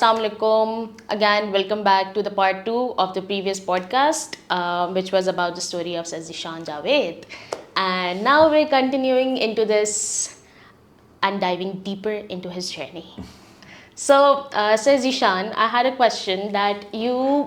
Assalamualaikum. Again, welcome back to the part 2 of the previous podcast, which was about the story of Sir Zishan Javed. And now we're continuing into this and diving deeper into his journey. So, Sir Zishan, I had a question that you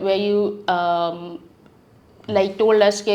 where you like told us کہ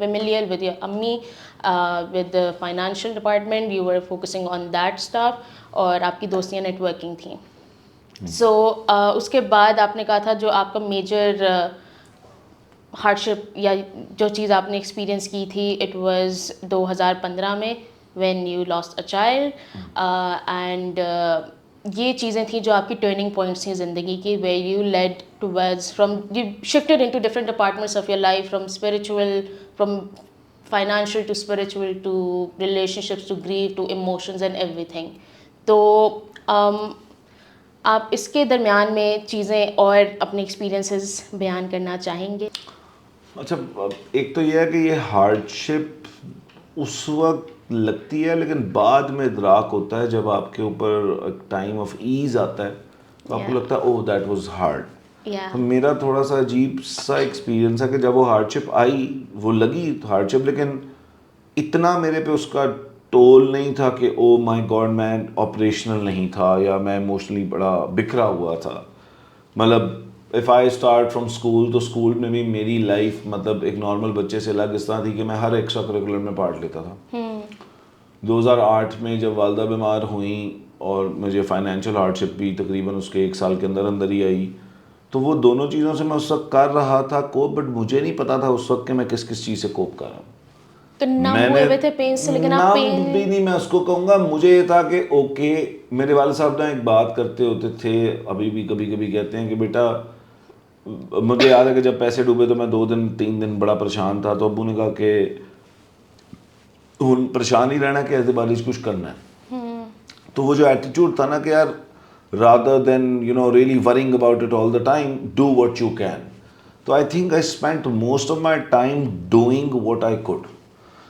familial with your امی, with the financial department, you were focusing on that stuff, اور آپ کی دوستیاں networking تھیں. سو اس کے بعد آپ نے کہا تھا جو آپ کا میجر ہارڈشپ یا جو چیز آپ نے ایکسپیرئنس کی تھی اٹ واز 2015 میں when you last a child, and یہ چیزیں تھیں جو آپ کی ٹرننگ پوائنٹس تھیں زندگی کی, where you lead towards from you shifted into different departments of your life, from spiritual, from financial to spiritual to relationships to grief to emotions and ایوری تھنگ. تو آپ اس کے درمیان میں چیزیں اور اپنے ایکسپیرینسز بیان کرنا چاہیں گے؟ اچھا, ایک تو یہ ہے کہ یہ ہارڈشپ اس وقت لگتی ہے لیکن بعد میں ادراک ہوتا ہے جب آپ کے اوپر ٹائم آف ایز آتا ہے تو آپ کو لگتا ہے اوہ دیٹ واز ہارڈ. تو میرا تھوڑا سا عجیب سا ایکسپیرینس ہے کہ جب وہ ہارڈشپ آئی وہ لگی ہارڈشپ, لیکن اتنا میرے پہ اس کا ٹول نہیں تھا کہ او مائی گاڈ میں آپریشنل نہیں تھا یا میں ایموشنلی بڑا بکھرا ہوا تھا. مطلب if I start from school تو اسکول میں بھی میری لائف مطلب ایک نارمل بچے سے الگ اس طرح تھی کہ میں ہر ایکسٹرا کریکولر میں پارٹ لیتا تھا. 2008 میں جب والدہ بیمار ہوئیں اور مجھے فائنینشیل ہارڈشپ بھی تقریباً اس کے 1 سال کے اندر ہی آئی, تو وہ دونوں چیزوں سے میں اس وقت کر رہا تھا کوپ, بٹ مجھے نہیں پتا تھا اس وقت کہ میں کس چیز سے کوپ کر رہا ہوں. تو نام ہوئے تھے پین سے, لیکن آپ پین بھی نہیں میں اس کو کہوں گا. مجھے یہ تھا کہ اوکے, میرے والد صاحب نا ایک بات کرتے ہوتے تھے, ابھی بھی کبھی کبھی کہتے ہیں کہ بیٹا, مجھے یاد ہے کہ جب پیسے ڈوبے تو میں 2-3 دن بڑا پریشان تھا, تو ابو نے کہا کہ پریشان ہی رہنا کہ اعتباری کچھ کرنا ہے. تو وہ جو ایٹیٹیوڈ تھا نا کہ یار rather than really worrying about it all the time, do what you can. تو I think I spent most of my time doing what I could.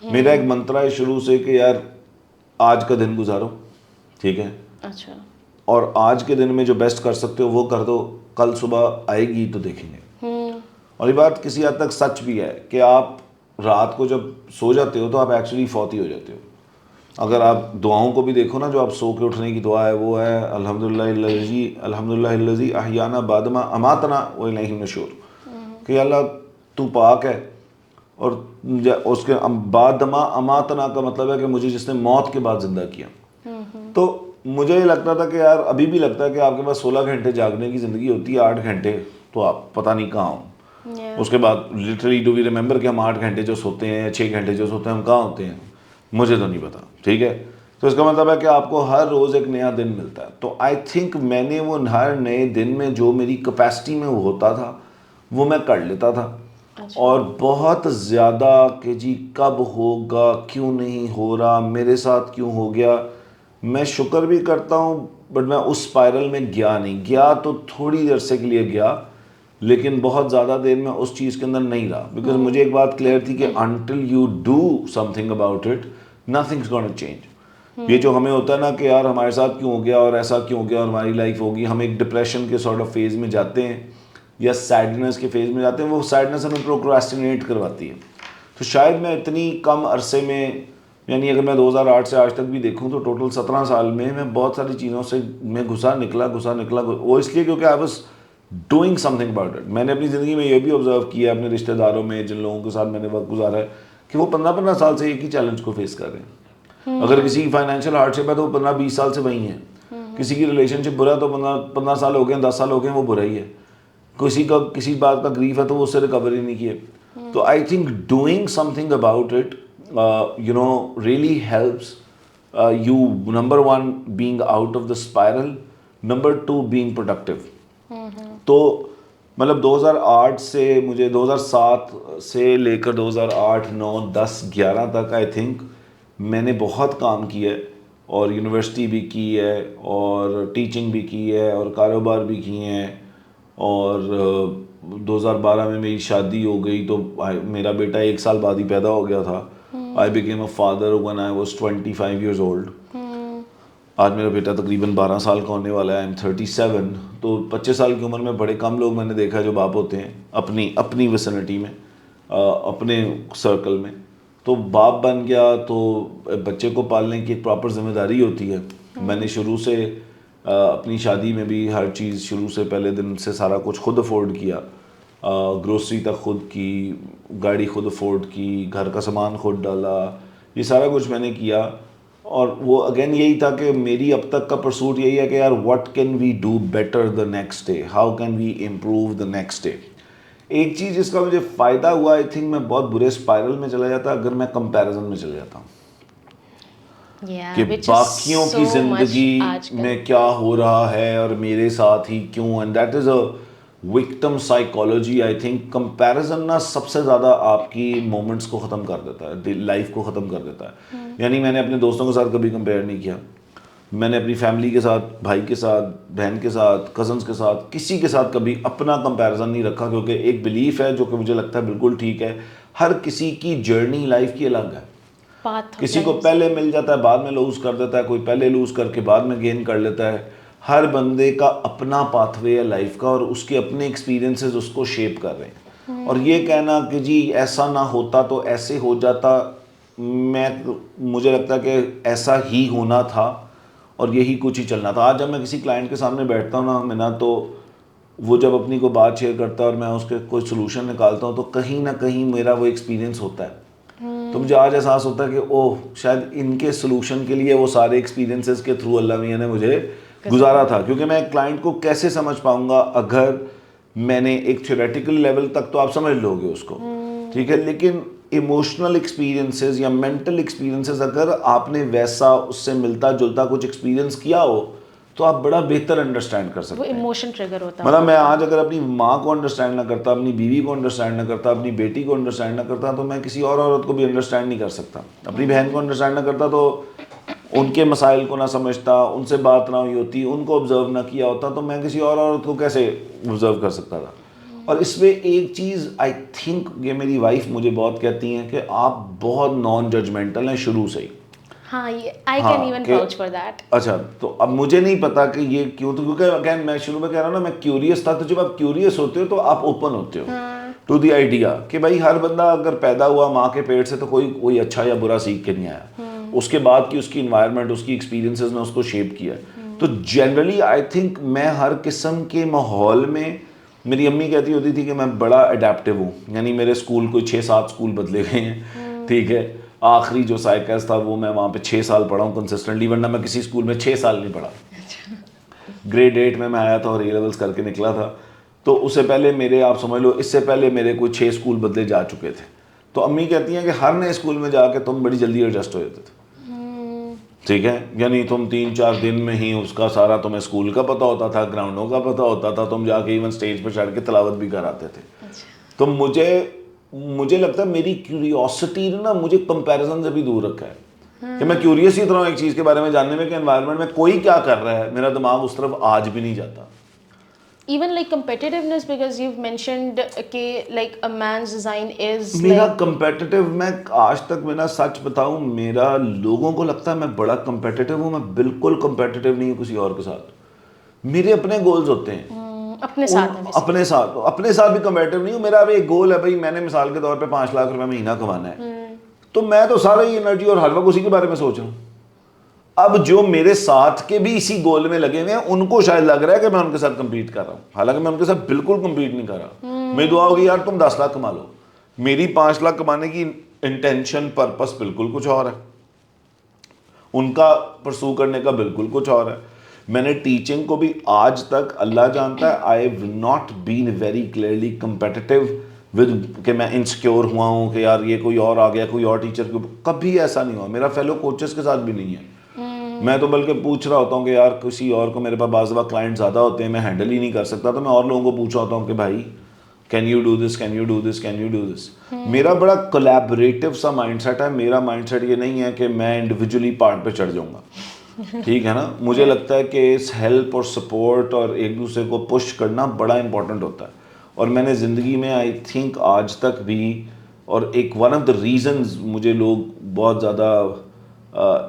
میرا ایک منترا ہے شروع سے کہ یار آج کا دن گزارو, ٹھیک ہے, اچھا, اور آج کے دن میں جو بیسٹ کر سکتے ہو وہ کر دو, کل صبح آئے گی تو دیکھیں گے. اور یہ بات کسی حد تک سچ بھی ہے کہ آپ رات کو جب سو جاتے ہو تو آپ ایکچولی فوت ہی ہو جاتے ہو. اگر آپ دعاؤں کو بھی دیکھو نا, جو آپ سو کے اٹھنے کی دعا ہے وہ ہے الحمدللہ الذی احیانا بعد ما اماتنا والیہ النشور, کہ اللہ تو پاک ہے, اور اس کے بعد ما اماتنا کا مطلب ہے کہ مجھے جس نے موت کے بعد زندہ کیا. تو مجھے یہ لگتا تھا کہ یار ابھی بھی لگتا ہے کہ آپ کے پاس 16 گھنٹے جاگنے کی زندگی ہوتی ہے, 8 گھنٹے تو آپ پتہ نہیں کہاں ہوں. اس کے بعد لٹرلی ڈو وی ریمبر کہ ہم 8 گھنٹے جو سوتے ہیں یا 6 گھنٹے جو سوتے ہیں ہم کہاں ہوتے ہیں, مجھے تو نہیں پتا, ٹھیک ہے. تو اس کا مطلب ہے کہ آپ کو ہر روز ایک نیا دن ملتا ہے. تو آئی تھنک میں نے وہ ہر نئے دن میں جو میری کیپیسٹی میں ہوتا تھا وہ میں کر لیتا تھا. اور بہت زیادہ کہ جی کب ہوگا, کیوں نہیں ہو رہا, میرے ساتھ کیوں ہو گیا, میں شکر بھی کرتا ہوں بٹ میں اس اسپائرل میں گیا نہیں. گیا تو تھوڑی دیر سے کے لیے گیا, لیکن بہت زیادہ دیر میں اس چیز کے اندر نہیں رہا, بیکاز مجھے ایک بات کلیئر تھی کہ until you do some thing about it nothing is gonna change. یہ جو ہمیں ہوتا ہے نا کہ یار ہمارے ساتھ کیوں ہو گیا اور ایسا کیوں ہو گیا اور ہماری لائف ہوگی, ہم ایک ڈپریشن کے سارٹ آف فیز میں جاتے ہیں یا سیڈنس کے فیز میں جاتے ہیں, وہ سیڈنس ہمیں پروکراسٹینیٹ کرواتی ہے. تو شاید میں اتنی کم عرصے میں, یعنی اگر میں 2008 سے آج تک بھی دیکھوں تو ٹوٹل 17 سال میں بہت ساری چیزوں سے میں گھسا نکلا, وہ اس لیے کیونکہ I was doing some thing about it. میں نے اپنی زندگی میں یہ بھی آبزرو کیا ہے اپنے رشتہ داروں میں, جن لوگوں کے ساتھ میں نے وقت گزارا ہے, کہ وہ 15 سال سے ایک ہی چیلنج کو فیس کر رہے ہیں. اگر کسی کی فائنینشیل ہارڈشپ ہے تو وہ 15-20 سال سے وہی ہیں. کسی کی ریلیشن شپ برا ہے تو 15 سال ہو گئے, 10 سال ہو گئے, وہ برا ہی ہے. کسی کا کسی بات کا گریف ہے تو وہ اس سے ریکور ہی نہیں کیے. تو I think doing some thing about it really helps you. Number 1 being out of the spiral, number 2 being productive. تو مطلب 2008 سے مجھے 2007 سے لے کر 2008, 9, 10, 11 تک آئی تھنک میں نے بہت کام کیا ہے, اور یونیورسٹی بھی کی ہے, اور ٹیچنگ بھی کی ہے, اور کاروبار بھی کیے ہیں, اور 2012 میں میری شادی ہو گئی تو میرا بیٹا 1 سال بعد ہی پیدا ہو گیا تھا. I became a father when I was 25 years old. آج میرا بیٹا تقریباً 12 سال کا ہونے والا ہے. I'm 37. تو 25 سال کی عمر میں بڑے کم لوگ میں نے دیکھا جو باپ ہوتے ہیں اپنی ویسینٹی میں, اپنے سرکل میں. تو باپ بن گیا تو بچے کو پالنے کی ایک پراپر ذمہ داری ہوتی ہے. میں نے شروع سے اپنی شادی میں بھی ہر چیز شروع سے پہلے دن سے سارا کچھ خود افورڈ کیا. گروسری تک خود کی, گاڑی خود افورڈ کی, گھر کا سامان خود ڈالا, یہ سارا کچھ میں نے کیا. اور وہ اگین یہی تھا کہ میری اب تک کا پرسوٹ یہی ہے کہ یار what can we do better the next day, how can we improve the next day. ایک چیز جس کا مجھے فائدہ ہوا, آئی تھنک میں بہت برے اسپائرل میں چلا جاتا اگر میں کمپیریزن میں چلا جاتا ہوں کہ باقیوں کی زندگی میں کیا ہو رہا ہے اور میرے ساتھ ہی کیوں. And that is a victim psychology. I think comparison نا سب سے زیادہ آپ کی مومنٹس کو ختم کر دیتا ہے, لائف کو ختم کر دیتا ہے. یعنی میں نے اپنے دوستوں کے ساتھ کبھی کمپیئر نہیں کیا, میں نے اپنی فیملی کے ساتھ, بھائی کے ساتھ, بہن کے ساتھ, کزنس کے ساتھ, کسی کے ساتھ کبھی اپنا کمپیریزن نہیں رکھا, کیونکہ ایک بلیف ہے جو کہ مجھے لگتا ہے بالکل ٹھیک ہے, ہر کسی کی جرنی لائف کی الگ ہے. کسی کو پہلے مل جاتا ہے بعد میں لوز کر دیتا ہے, کوئی پہلے لوز کر کے بعد میں گین کر لیتا ہے. ہر بندے کا اپنا پاتھ وے ہے لائف کا اور اس کے اپنے ایکسپیرینسز اس کو شیپ کر رہے ہیں. اور یہ کہنا کہ جی ایسا نہ ہوتا تو ایسے ہو جاتا, مجھے لگتا ہے کہ ایسا ہی ہونا تھا اور یہی کچھ ہی چلنا تھا. آج جب میں کسی کلائنٹ کے سامنے بیٹھتا ہوں نا تو وہ جب اپنی کوئی بات شیئر کرتا ہے اور میں اس کے کوئی سلوشن نکالتا ہوں تو کہیں نہ کہیں میرا وہ ایکسپیرینس ہوتا ہے. تو مجھے آج احساس ہوتا ہے کہ اوہ شاید ان کے سلوشن کے لیے وہ سارے ایکسپیرینسز کے تھرو اللہ میاں نے مجھے گزارا تھا. کیونکہ میں ایک کلائنٹ کو کیسے سمجھ پاؤں گا اگر میں نے ایک تھیوریٹیکل لیول تک تو آپ سمجھ لو گے اس کو, ٹھیک ہے, لیکن ایموشنل ایکسپیرینسز یا مینٹل ایکسپیرینسز اگر آپ نے ویسا اس سے ملتا جلتا کچھ ایکسپیرینس کیا ہو تو آپ بڑا بہتر انڈرسٹینڈ کر سکتے ہیں. وہ ایموشن ٹریگر ہوتا ہے. مطلب میں آج اگر اپنی ماں کو انڈرسٹینڈ نہ کرتا, اپنی بیوی کو انڈرسٹینڈ نہ کرتا, اپنی بیٹی کو انڈرسٹینڈ نہ کرتا تو میں کسی اور عورت کو بھی انڈرسٹینڈ نہیں کر سکتا. اپنی بہن کو انڈرسٹینڈ نہ کرتا تو ان کے مسائل کو نہ سمجھتا, ان سے بات نہ ہوئی ہوتی, ان کو آبزرو نہ کیا ہوتا تو میں کسی اور عورت کو کیسے آبزرو کر سکتا تھا. اور اس میں ایک چیز آئی تھنک یہ میری وائف مجھے بہت کہتی ہیں کہ آپ بہت نان ججمنٹل ہیں شروع سے ہی. ہاں, I can even vouch for that. اچھا, تو اب مجھے نہیں پتا کہ یہ کیوں, تو کیونکہ اگین میں شروع میں کہہ رہا ہوں نا میں کیوریس تھا. تو جب آپ کیوریس ہوتے ہو تو آپ اوپن ہوتے ہو ٹو دی آئیڈیا کہ بھائی ہر بندہ اگر پیدا ہوا ماں کے پیٹ سے تو کوئی اچھا یا برا سیکھ کے نہیں آیا, اس کے بعد کی اس کی انوائرمنٹ, اس کی ایکسپیرینسز نے اس کو شیپ کیا. تو جنرلی آئی تھنک میں ہر قسم کے ماحول میں, میری امی کہتی ہوتی تھی کہ میں بڑا اڈیپٹیو ہوں. یعنی میرے اسکول کوئی 6-7 اسکول بدلے گئے ہیں, ٹھیک ہے. آخری جو سائیکس تھا وہ میں وہاں پہ 6 سال پڑھا ہوں کنسسٹنٹلی, ورنہ میں کسی اسکول میں 6 سال نہیں پڑھا. گریڈ 8 میں آیا تھا اور اے لیولس کر کے نکلا تھا. تو اس سے پہلے میرے, آپ سمجھ لو اس سے پہلے میرے کوئی 6 اسکول بدلے جا چکے تھے. تو امی کہتی ہیں کہ ہر نئے اسکول میں جا کے تم بڑی جلدی ایڈجسٹ ہو جاتے تھے, ٹھیک ہے. یعنی تم 3-4 دن میں ہی اس کا سارا تمہیں اسکول کا پتہ ہوتا تھا, گراؤنڈوں کا پتہ ہوتا تھا, تم جا کے ایون اسٹیج پہ چڑھ کے تلاوت بھی کراتے تھے. تو مجھے لگتا ہے میری کیوریوسٹی نے نا مجھے کمپیریزن سے بھی دور رکھا ہے کہ میں کیوریس ہی اتنا ہوں ایک چیز کے بارے میں جاننے میں کہ انوائرمنٹ میں کوئی کیا کر رہا ہے, میرا دماغ اس طرف آج بھی نہیں جاتا. Even like competitiveness, because you've mentioned کہ like a man's design is میرا کمپیٹیٹیو, میں آج تک میرا سچ بتاؤں میرا لوگوں کو لگتا ہے میں بڑا کمپیٹیٹیو ہوں, میں بالکل کمپیٹیٹیو نہیں ہوں کسی اور کے ساتھ. میرے اپنے گولز ہوتے ہیں اپنے ساتھ بھی کمپیٹیو نہیں ہوں. میرا اب ایک گول ہے بھائی, میں نے مثال کے طور پہ 5 لاکھ روپے مہینہ کمانا ہے, تو میں تو سارا ہی انرجی اور ہر وقت اسی کے بارے میں سوچ رہا ہوں. اب جو میرے ساتھ کے بھی اسی گول میں لگے ہوئے ہیں ان کو شاید لگ رہا ہے کہ میں ان کے ساتھ کمپیٹ کر رہا ہوں, حالانکہ میں ان کے ساتھ بالکل کمپیٹ نہیں کر رہا. میری دعا ہوگی یار تم 10 لاکھ کما لو, میری 5 لاکھ کمانے کی انٹینشن پرپس بالکل کچھ اور ہے, ان کا پرسو کرنے کا بالکل کچھ اور ہے. میں نے ٹیچنگ کو بھی آج تک اللہ جانتا ہے I have not been very clearly competitive with کہ میں انسیکیور ہوا ہوں کہ یار یہ کوئی اور آ گیا, کوئی اور ٹیچر کو, کبھی ایسا نہیں ہوا. میرا فیلو کوچز کے ساتھ بھی نہیں ہے. میں تو بلکہ پوچھ رہا ہوتا ہوں کہ یار کسی اور کو, میرے پاس بعض دفعہ کلائنٹ زیادہ ہوتے ہیں میں ہینڈل ہی نہیں کر سکتا, تو میں اور لوگوں کو پوچھ رہا ہوتا ہوں کہ بھائی can you do this, can you do this, can you do this. میرا بڑا کولیبریٹو سا مائنڈ سیٹ ہے. میرا مائنڈ سیٹ یہ نہیں ہے کہ میں انڈیویجولی پارٹ پہ چڑھ جاؤں گا, ٹھیک ہے نا. مجھے لگتا ہے کہ اس ہیلپ اور سپورٹ اور ایک دوسرے کو پش کرنا بڑا امپورٹنٹ ہوتا ہے. اور میں نے زندگی میں آئی تھنک آج تک بھی، اور ایک ون آف دا ریزنز مجھے لوگ بہت زیادہ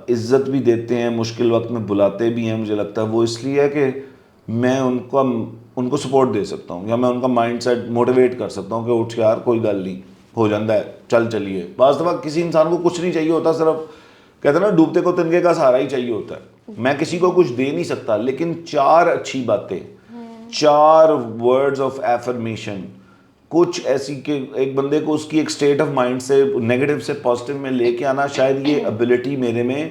عزت بھی دیتے ہیں، مشکل وقت میں بلاتے بھی ہیں، مجھے لگتا ہے وہ اس لیے ہے کہ میں ان کو سپورٹ دے سکتا ہوں، یا میں ان کا مائنڈ سیٹ موٹیویٹ کر سکتا ہوں کہ اٹھ یار کوئی گل نہیں، ہو جاتا ہے، چلیے. بعض دفعہ کسی انسان کو کچھ نہیں چاہیے ہوتا، صرف کہتے ہیں نا ڈوبتے کو تنگے کا سہارا ہی چاہیے ہوتا ہے. میں کسی کو کچھ دے نہیں سکتا، لیکن 4 اچھی باتیں، 4 ورڈز آف ایفرمیشن، کچھ ایسی کہ ایک بندے کو اس کی ایک اسٹیٹ آف مائنڈ سے نیگیٹو سے پازیٹیو میں لے کے آنا، شاید یہ ابیلٹی میرے میں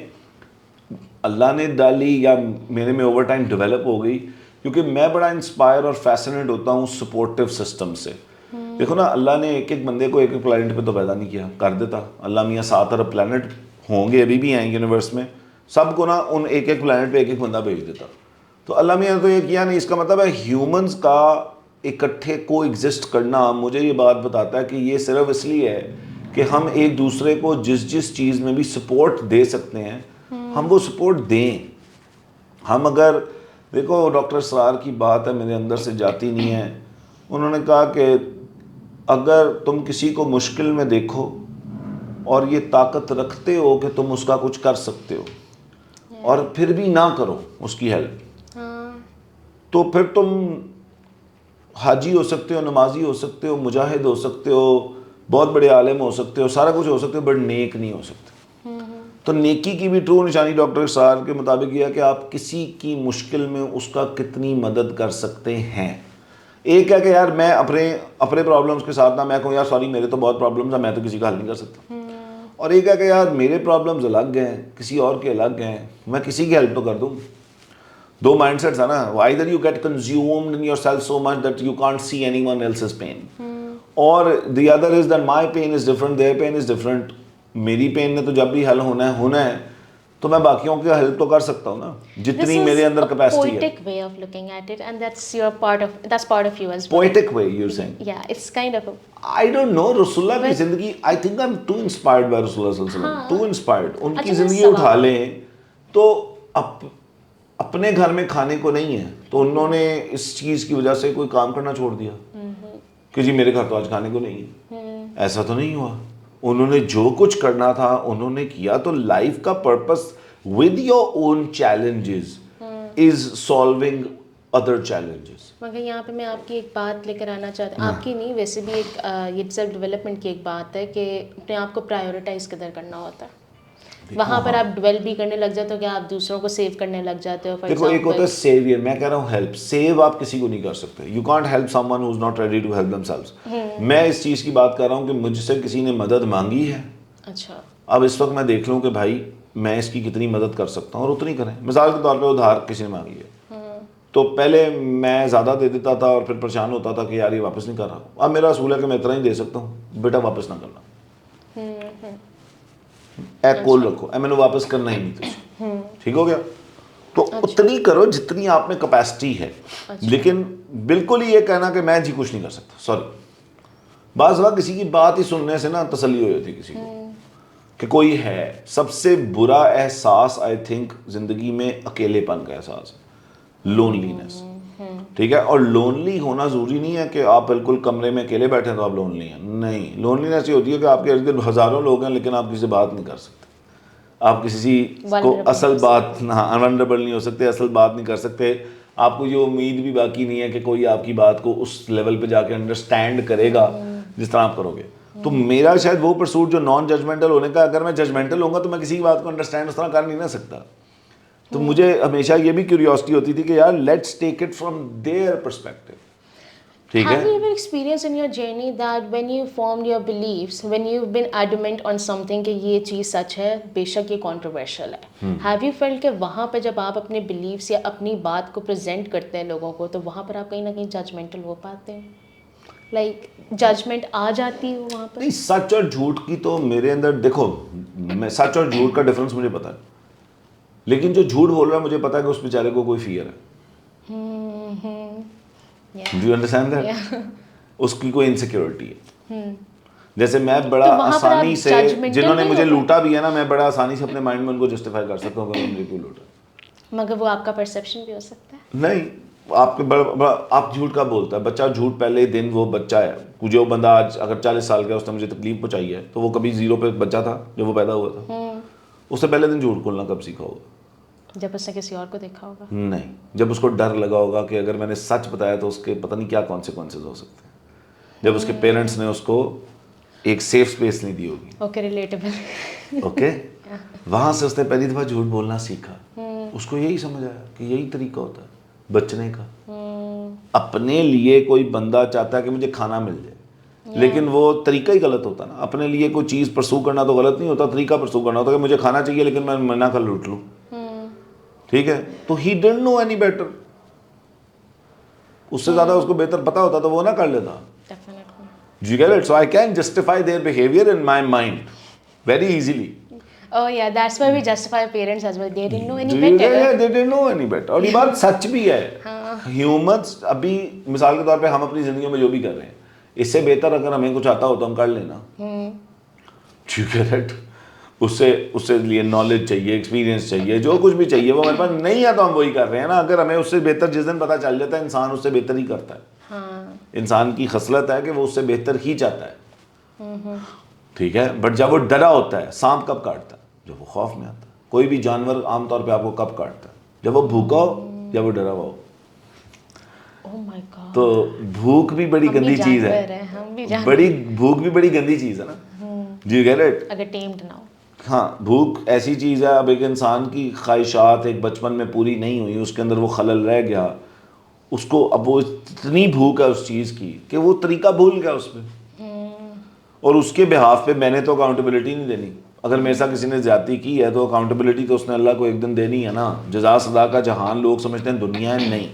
اللہ نے ڈالی یا میرے میں اوور ٹائم ڈیولپ ہو گئی، کیونکہ میں بڑا انسپائر اور فیسنیٹ ہوتا ہوں سپورٹیو سسٹم سے. دیکھو نا، اللہ نے ایک بندے کو ایک پلانٹ پہ تو پیدا نہیں کیا، کر دیتا اللہ میاں 7 ارب پلانٹ ہوں گے، ابھی بھی ہیں یونیورس میں، سب کو نا ان ایک پلانٹ پہ ایک بندہ بھیج دیتا. تو اللہ میاں نے تو یہ کیا نہیں. اس کا مطلب ہے ہیومنز کا اکٹھے کو ایگزسٹ کرنا مجھے یہ بات بتاتا ہے کہ یہ صرف اس لیے ہے کہ ہم ایک دوسرے کو جس چیز میں بھی سپورٹ دے سکتے ہیں ہم وہ سپورٹ دیں. ہم اگر دیکھو ڈاکٹر اسرار کی بات ہے، میرے اندر سے جاتی نہیں ہے، انہوں نے کہا کہ اگر تم کسی کو مشکل میں دیکھو اور یہ طاقت رکھتے ہو کہ تم اس کا کچھ کر سکتے ہو اور پھر بھی نہ کرو اس کی ہیلپ، تو پھر تم حاجی ہو سکتے ہو، نمازی ہو سکتے ہو، مجاہد ہو سکتے ہو، بہت بڑے عالم ہو سکتے ہو، سارا کچھ ہو سکتے ہو، بٹ نیک نہیں ہو سکتے. تو نیکی کی بھی ٹرو نشانی ڈاکٹر اسرار کے مطابق یہ ہے کہ آپ کسی کی مشکل میں اس کا کتنی مدد کر سکتے ہیں. ایک ہے کہ یار میں اپنے پرابلمس کے ساتھ نہ میں کہوں یار سوری میرے تو بہت پرابلمس ہیں، میں تو کسی کا حل نہیں کر سکتا. اور ایک ہے کہ یار میرے پرابلمس الگ ہیں، کسی اور کے الگ ہیں، میں کسی کی ہیلپ تو کر دوں. 2 مائنڈ سیٹس ہیں نا. Either you get consumed in yourself so much that you can't see anyone else's pain, or the other is that my pain is different, their pain is different. میری pain نے تو جب بھی حل ہونا ہے تو میں باقیوں کی ہیلپ تو کر سکتا ہوں نا جتنی میرے اندر کیپیسٹی ہے. Poetic way of looking at it, and that's part of you as well. Poetic way you're saying? Yeah, it's kind of a, I don't know. رسول اللہ کی زندگی I think I'm too inspired by رسول اللہ صلی اللہ علیہ وسلم. Too inspired. ان کی زندگی اٹھا لیں تو اپنے گھر میں کھانے کو نہیں ہے تو انہوں نے اس چیز کی وجہ سے کوئی کام کرنا چھوڑ دیا کہ جی میرے گھر تو آج کھانے کو نہیں ہے. ایسا تو نہیں ہوا. انہوں نے جو کچھ کرنا تھا انہوں نے کیا. تو لائف کا purpose with your own challenges is solving other challenges. مگر یہاں پہ میں آپ کی ایک بات لے کر آنا چاہتی ہوں، آپ کی نہیں ویسے بھی ایک یہ سیلف ڈیولپمنٹ کی ایک بات ہے کہ اپنے آپ کو پرائیورٹائز قدر کرنا ہوتا ہے. وہاں پر آپ ڈویل بھی کرنے لگ جاتے ہو کہ آپ دوسروں کو سیو کرنے لگ جاتے ہو. دیکھو ایک ہوتا ہے سیویئر، میں کہہ رہا ہوں ہیلپ. سیو آپ کسی کو نہیں کر سکتے. You can't help someone who is not ready to help themselves. میں اس چیز کی بات کر رہا ہوں کہ مجھ سے کسی نے مدد مانگی ہے، اچھا اب اس وقت میں دیکھ لوں کہ بھائی میں اس کی کتنی مدد کر سکتا ہوں اور اتنی کریں. مثال کے طور پہ ادھار کسی نے مانگی ہے تو پہلے میں زیادہ دے دیتا تھا اور پھر پریشان ہوتا تھا کہ یار یہ واپس نہیں کر رہا. اب میرا اصول ہے کہ میں اتنا ہی دے سکتا ہوں، بیٹا واپس نہ کرنا. اے کول رکھو، اے میں نے واپس کرنا ہی نہیں تجھے. ٹھیک ہو گیا؟ تو اتنی کرو جتنی آپ میں کیپیسٹی ہے. لیکن بالکل ہی یہ کہنا کہ میں جی کچھ نہیں کر سکتا، سوری. بعض وقت کسی کی بات ہی سننے سے نا تسلی ہو جاتی کسی کو کہ کوئی ہے. سب سے برا احساس آئی تھنک زندگی میں اکیلے پن کا احساس ہے، لونلینس. ٹھیک ہے؟ اور لونلی ہونا ضروری نہیں ہے کہ آپ بالکل کمرے میں اکیلے بیٹھے ہیں تو آپ لونلی ہیں. نہیں، لونلینس یہ ہوتی ہے کہ آپ کے ارد گرد ہزاروں لوگ ہیں لیکن آپ کسی سے بات نہیں کر سکتے. آپ کسی کو اصل بات ونربل نہیں ہو سکتے، اصل بات نہیں کر سکتے. آپ کو یہ امید بھی باقی نہیں ہے کہ کوئی آپ کی بات کو اس لیول پہ جا کے انڈرسٹینڈ کرے گا جس طرح آپ کرو گے. تو میرا شاید وہ پرسوٹ جو نان ججمنٹل ہونے کا، اگر میں ججمنٹل ہوں گا تو میں کسی کی بات کو انڈرسٹینڈ اس طرح کر نہیں نہ سکتا. تو مجھے ہمیشہ یہ بھی کیوریوسٹی ہوتی تھی کہ یار let's take it from their perspective. ٹھیک ہے. Have you ever experienced in your journey that when you formed your beliefs, when you've been adamant on something کہ یہ چیز سچ ہے، بے شک یہ controversial ہے، have you felt کہ وہاں پہ جب آپ اپنے beliefs یا اپنی بات کو present کرتے ہیں لوگوں کو تو وہاں پر آپ کہیں نہ کہیں judgmental ہو پاتے ہیں؟ لائک ججمنٹ آ جاتی ہے وہاں پر؟ نہیں، سچ اور جھوٹ کی تو میرے اندر دیکھو، میں سچ اور جھوٹ کا ڈفرینس مجھے پتا ہے، لیکن جو جھوٹ بول رہا ہے مجھے پتا ہے کہ اس بیچارے کو کوئی فیئر ہے. Do you understand that? اس کی کوئی انسیکیورٹی ہے. جیسے میں بڑا آسانی سے، جنہوں نے مجھے لوٹا بھی ہے نا، میں بڑا آسانی سے اپنے مائنڈ میں ان کو جسٹیفائی کر سکتا ہوں کہ انہوں نے کیوں لوٹا. مگر وہ آپ کا پرسیپشن بھی ہو سکتا ہے. نہیں، آپ کے آپ جھوٹ کا بولتا ہے بچہ, جھوٹ پہلے دن وہ بچہ ہے, جو بندہ آج اگر 40 سال کا ہے اس نے مجھے تکلیف پہنچائی ہے تو وہ کبھی زیرو پہ بچہ تھا جب وہ پیدا ہوا تھا, اس سے پہلے دن جھوٹ بولنا کب سیکھا ہوگا؟ جب اس نے کسی اور کو دیکھا ہوگا. نہیں, جب اس کو ڈر لگا ہوگا کہ اگر میں نے سچ بتایا تو اس کے پتہ نہیں کیا کانسیکوینسز ہو سکتے ہیں, جب اس کے پیرنٹس نے اس کو ایک سیف اسپیس نہیں دی ہوگی. Okay, relatable. اوکے, وہاں سے اس نے پہلی دفعہ جھوٹ بولنا سیکھا, اس کو یہی سمجھ آیا کہ یہی طریقہ ہوتا ہے بچنے کا. اپنے لیے کوئی بندہ چاہتا ہے کہ مجھے کھانا مل جائے, لیکن وہ طریقہ ہی غلط ہوتا ہے نا. اپنے لیے کوئی چیز پرسو کرنا تو غلط نہیں ہوتا, طریقہ پرسو کرنا ہوتا کہ مجھے کھانا چاہیے لیکن میں منع کر لوٹ لوں. ٹھیک ہے, تو he didn't know any better. اس سے زیادہ اس کو بہتر پتا ہوتا تو وہ نہ کر لیتا. You get it? So I can justify their behavior in my mind very easily. Oh yeah, that's why we justify parents as well. They didn't know any better. Yeah, they didn't know any better. اور یہ بات سچ بھی ہے. Humans ابھی مثال کے طور پہ ہم اپنی زندگیوں میں جو بھی کر رہے ہیں, اس سے بہتر اگر ہمیں کچھ آتا ہو تو ہم کر لینا. You get it? اس سے لیے نالج چاہیے, ایکسپیرینس چاہیے, جو کچھ بھی چاہیے وہ ہمارے پاس نہیں ہے تو ہم وہی کر رہے ہیں نا. اگر ہمیں اس سے بہتر جس دن پتہ چل جاتا ہے, انسان اس سے بہتر ہی کرتا ہے. انسان کی خصلت ہے کہ وہ اس سے بہتر ہی چاہتا ہے. ٹھیک ہے, بٹ جب وہ ڈرا ہوتا ہے, سانپ کب کاٹتا ہے؟ جب وہ خوف میں آتا ہے. کوئی بھی جانور عام طور پہ آپ کو کب کاٹتا ہے؟ جب وہ بھوکا ہو, جب وہ ڈرا ہوا ہو. تو بھوک بھی بڑی گندی چیز ہے, بھوک بھی بڑی گندی چیز ہے نا. جی گیٹ اٹ؟ اگر ٹیمڈ نہ ہو. ہاں, بھوک ایسی چیز ہے, اب ایک انسان کی خواہشات ایک بچپن میں پوری نہیں ہوئی, اس کے اندر وہ خلل رہ گیا, اس کو اب وہ اتنی بھوک ہے اس چیز کی کہ وہ طریقہ بھول گیا اس پہ, اور اس کے بہاف پہ میں نے تو اکاؤنٹیبلٹی نہیں دینی. اگر میرے ساتھ کسی نے زیادتی کی ہے تو اکاؤنٹیبلٹی تو اس نے اللہ کو ایک دن دینی ہے نا. جزا سزا کا جہان لوگ سمجھتے ہیں دنیا ہے, نہیں,